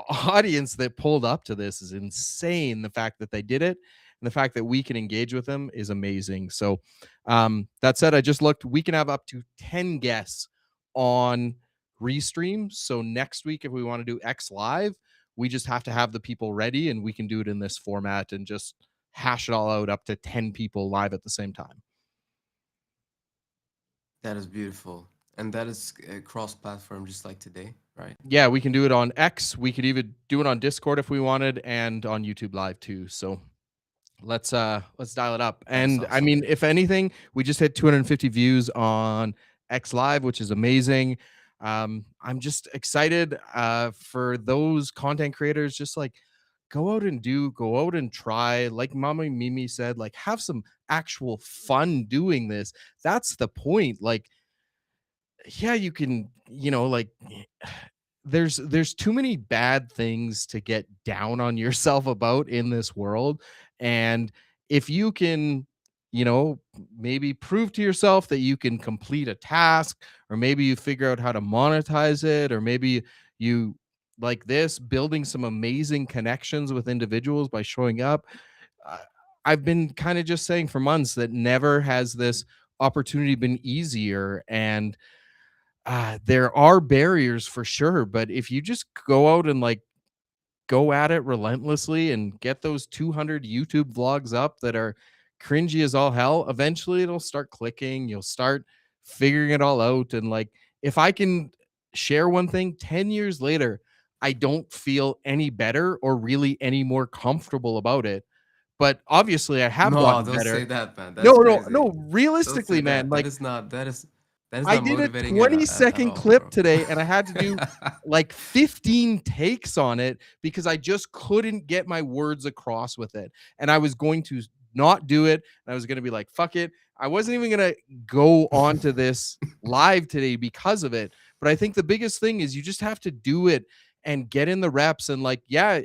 audience that pulled up to this is insane. The fact that they did it and the fact that we can engage with them is amazing. So that said, I just looked, we can have up to 10 guests on Restream. So next week, if we want to do X Live, we just have to have the people ready, and we can do it in this format and just hash it all out up to 10 people live at the same time. That is beautiful. And that is cross-platform, just like today, right? Yeah, we can do it on X. We could even do it on Discord if we wanted, and on YouTube Live too. So let's dial it up. That is And I awesome. mean, if anything, we just hit 250 views on X Live, which is amazing. I'm just excited for those content creators. Just like go out and try. Like Mama Mimi said, like have some actual fun doing this. That's the point. Like, yeah, you can, like there's too many bad things to get down on yourself about in this world. And if you can, maybe prove to yourself that you can complete a task, or maybe you figure out how to monetize it, or maybe you like this building some amazing connections with individuals by showing up. uh, I've been kind of just saying for months that never has this opportunity been easier. And there are barriers for sure, but if you just go out and like go at it relentlessly and get those 200 YouTube vlogs up that are cringy as all hell, eventually it'll start clicking. You'll start figuring it all out. And like, if I can share one thing, 10 years later, I don't feel any better or really any more comfortable about it. But obviously, I have No, gotten don't say better. that, man. No, That's no, crazy. no. Don't say Realistically, man, that. like That is I not did a motivating at 20-second all, clip bro. today, and I had to do like 15 takes on it because I just couldn't get my words across with it. And I was going to not do it. And I was going to be like, fuck it. I wasn't even going to go on to this live today because of it. But I think the biggest thing is you just have to do it and get in the reps. And like, yeah,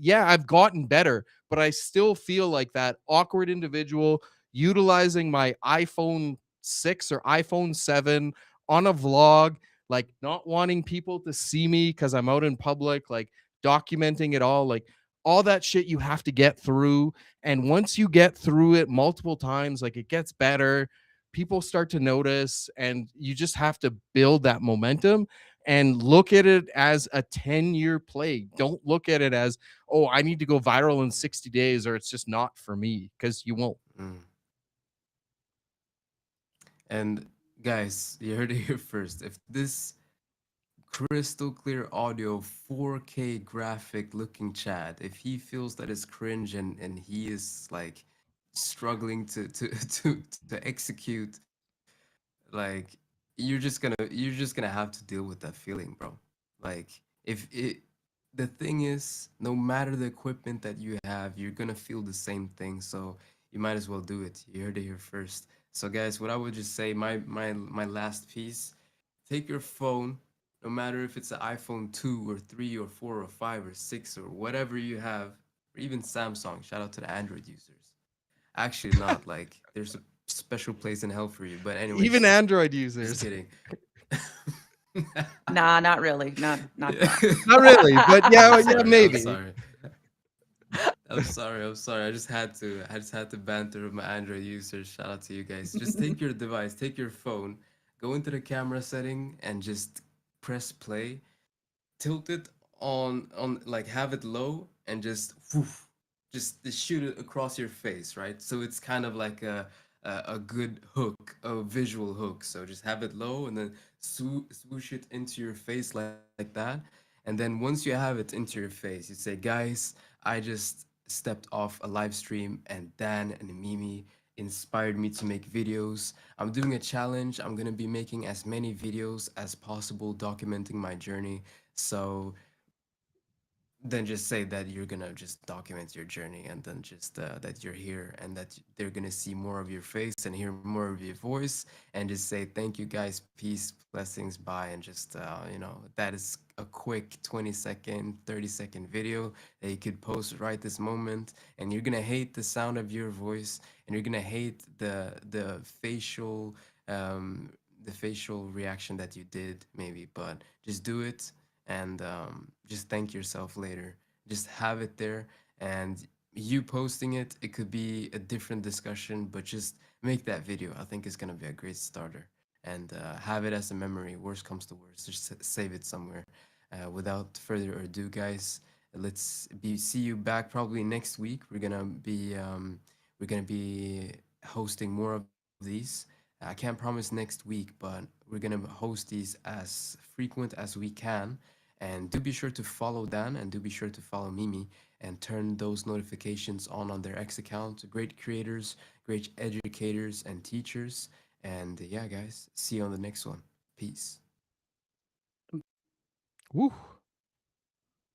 I've gotten better, but I still feel like that awkward individual utilizing my iPhone 6 or iPhone 7 on a vlog, like not wanting people to see me because I'm out in public, like documenting it all that shit you have to get through. And once you get through it multiple times, like it gets better. People start to notice, and you just have to build that momentum and look at it as a 10-year play. Don't look at it as, oh, I need to go viral in 60 days or it's just not for me, because you won't. Mm. And guys, you heard it here first. If this crystal clear audio 4K graphic looking chat, if he feels that it's cringe and he is like struggling to execute, like you're just gonna have to deal with that feeling, bro. Like if it the thing is, no matter the equipment that you have, you're gonna feel the same thing. So you might as well do it. You heard it here first. So guys, what I would just say, my last piece, take your phone, no matter if it's an iPhone 2 or 3 or 4 or 5 or 6 or whatever you have, or even Samsung. Shout out to the Android users. Actually, not like there's a special place in hell for you. But Even anyways, Android just users. kidding. Nah, not really. Not at all. Not really, but yeah, I'm yeah, sorry. I'm maybe. sorry. I'm sorry. I just had to banter with my Android users. Shout out to you guys. Just take your device, take your phone, go into the camera setting and just press play. Tilt it on like have it low and just woof, just shoot it across your face, right? So it's kind of like a good hook, a visual hook. So just have it low and then swoosh it into your face like that. And then once you have it into your face, you say, guys, I just stepped off a live stream and Dan and Mimi inspired me to make videos. I'm doing a challenge. I'm going to be making as many videos as possible documenting my journey. So then just say that you're gonna just document your journey and then just that you're here and that they're gonna see more of your face and hear more of your voice and just say thank you guys, peace, blessings, bye, and just that is a quick 20-second 30-second video that you could post right this moment, and you're gonna hate the sound of your voice and you're gonna hate um the facial reaction that you did maybe, but just do it and just thank yourself later. Just have it there, and you posting it, it could be a different discussion, but just make that video. I think it's gonna be a great starter, and have it as a memory. Worst comes to worst, just save it somewhere. Without further ado, guys, let's be see you back probably next week. We're gonna be hosting more of these. I can't promise next week, but we're gonna host these as frequent as we can. And do be sure to follow Dan and do be sure to follow Mimi and turn those notifications on their X account. Great creators, great educators, and teachers. And yeah, guys, see you on the next one. Peace. Woo.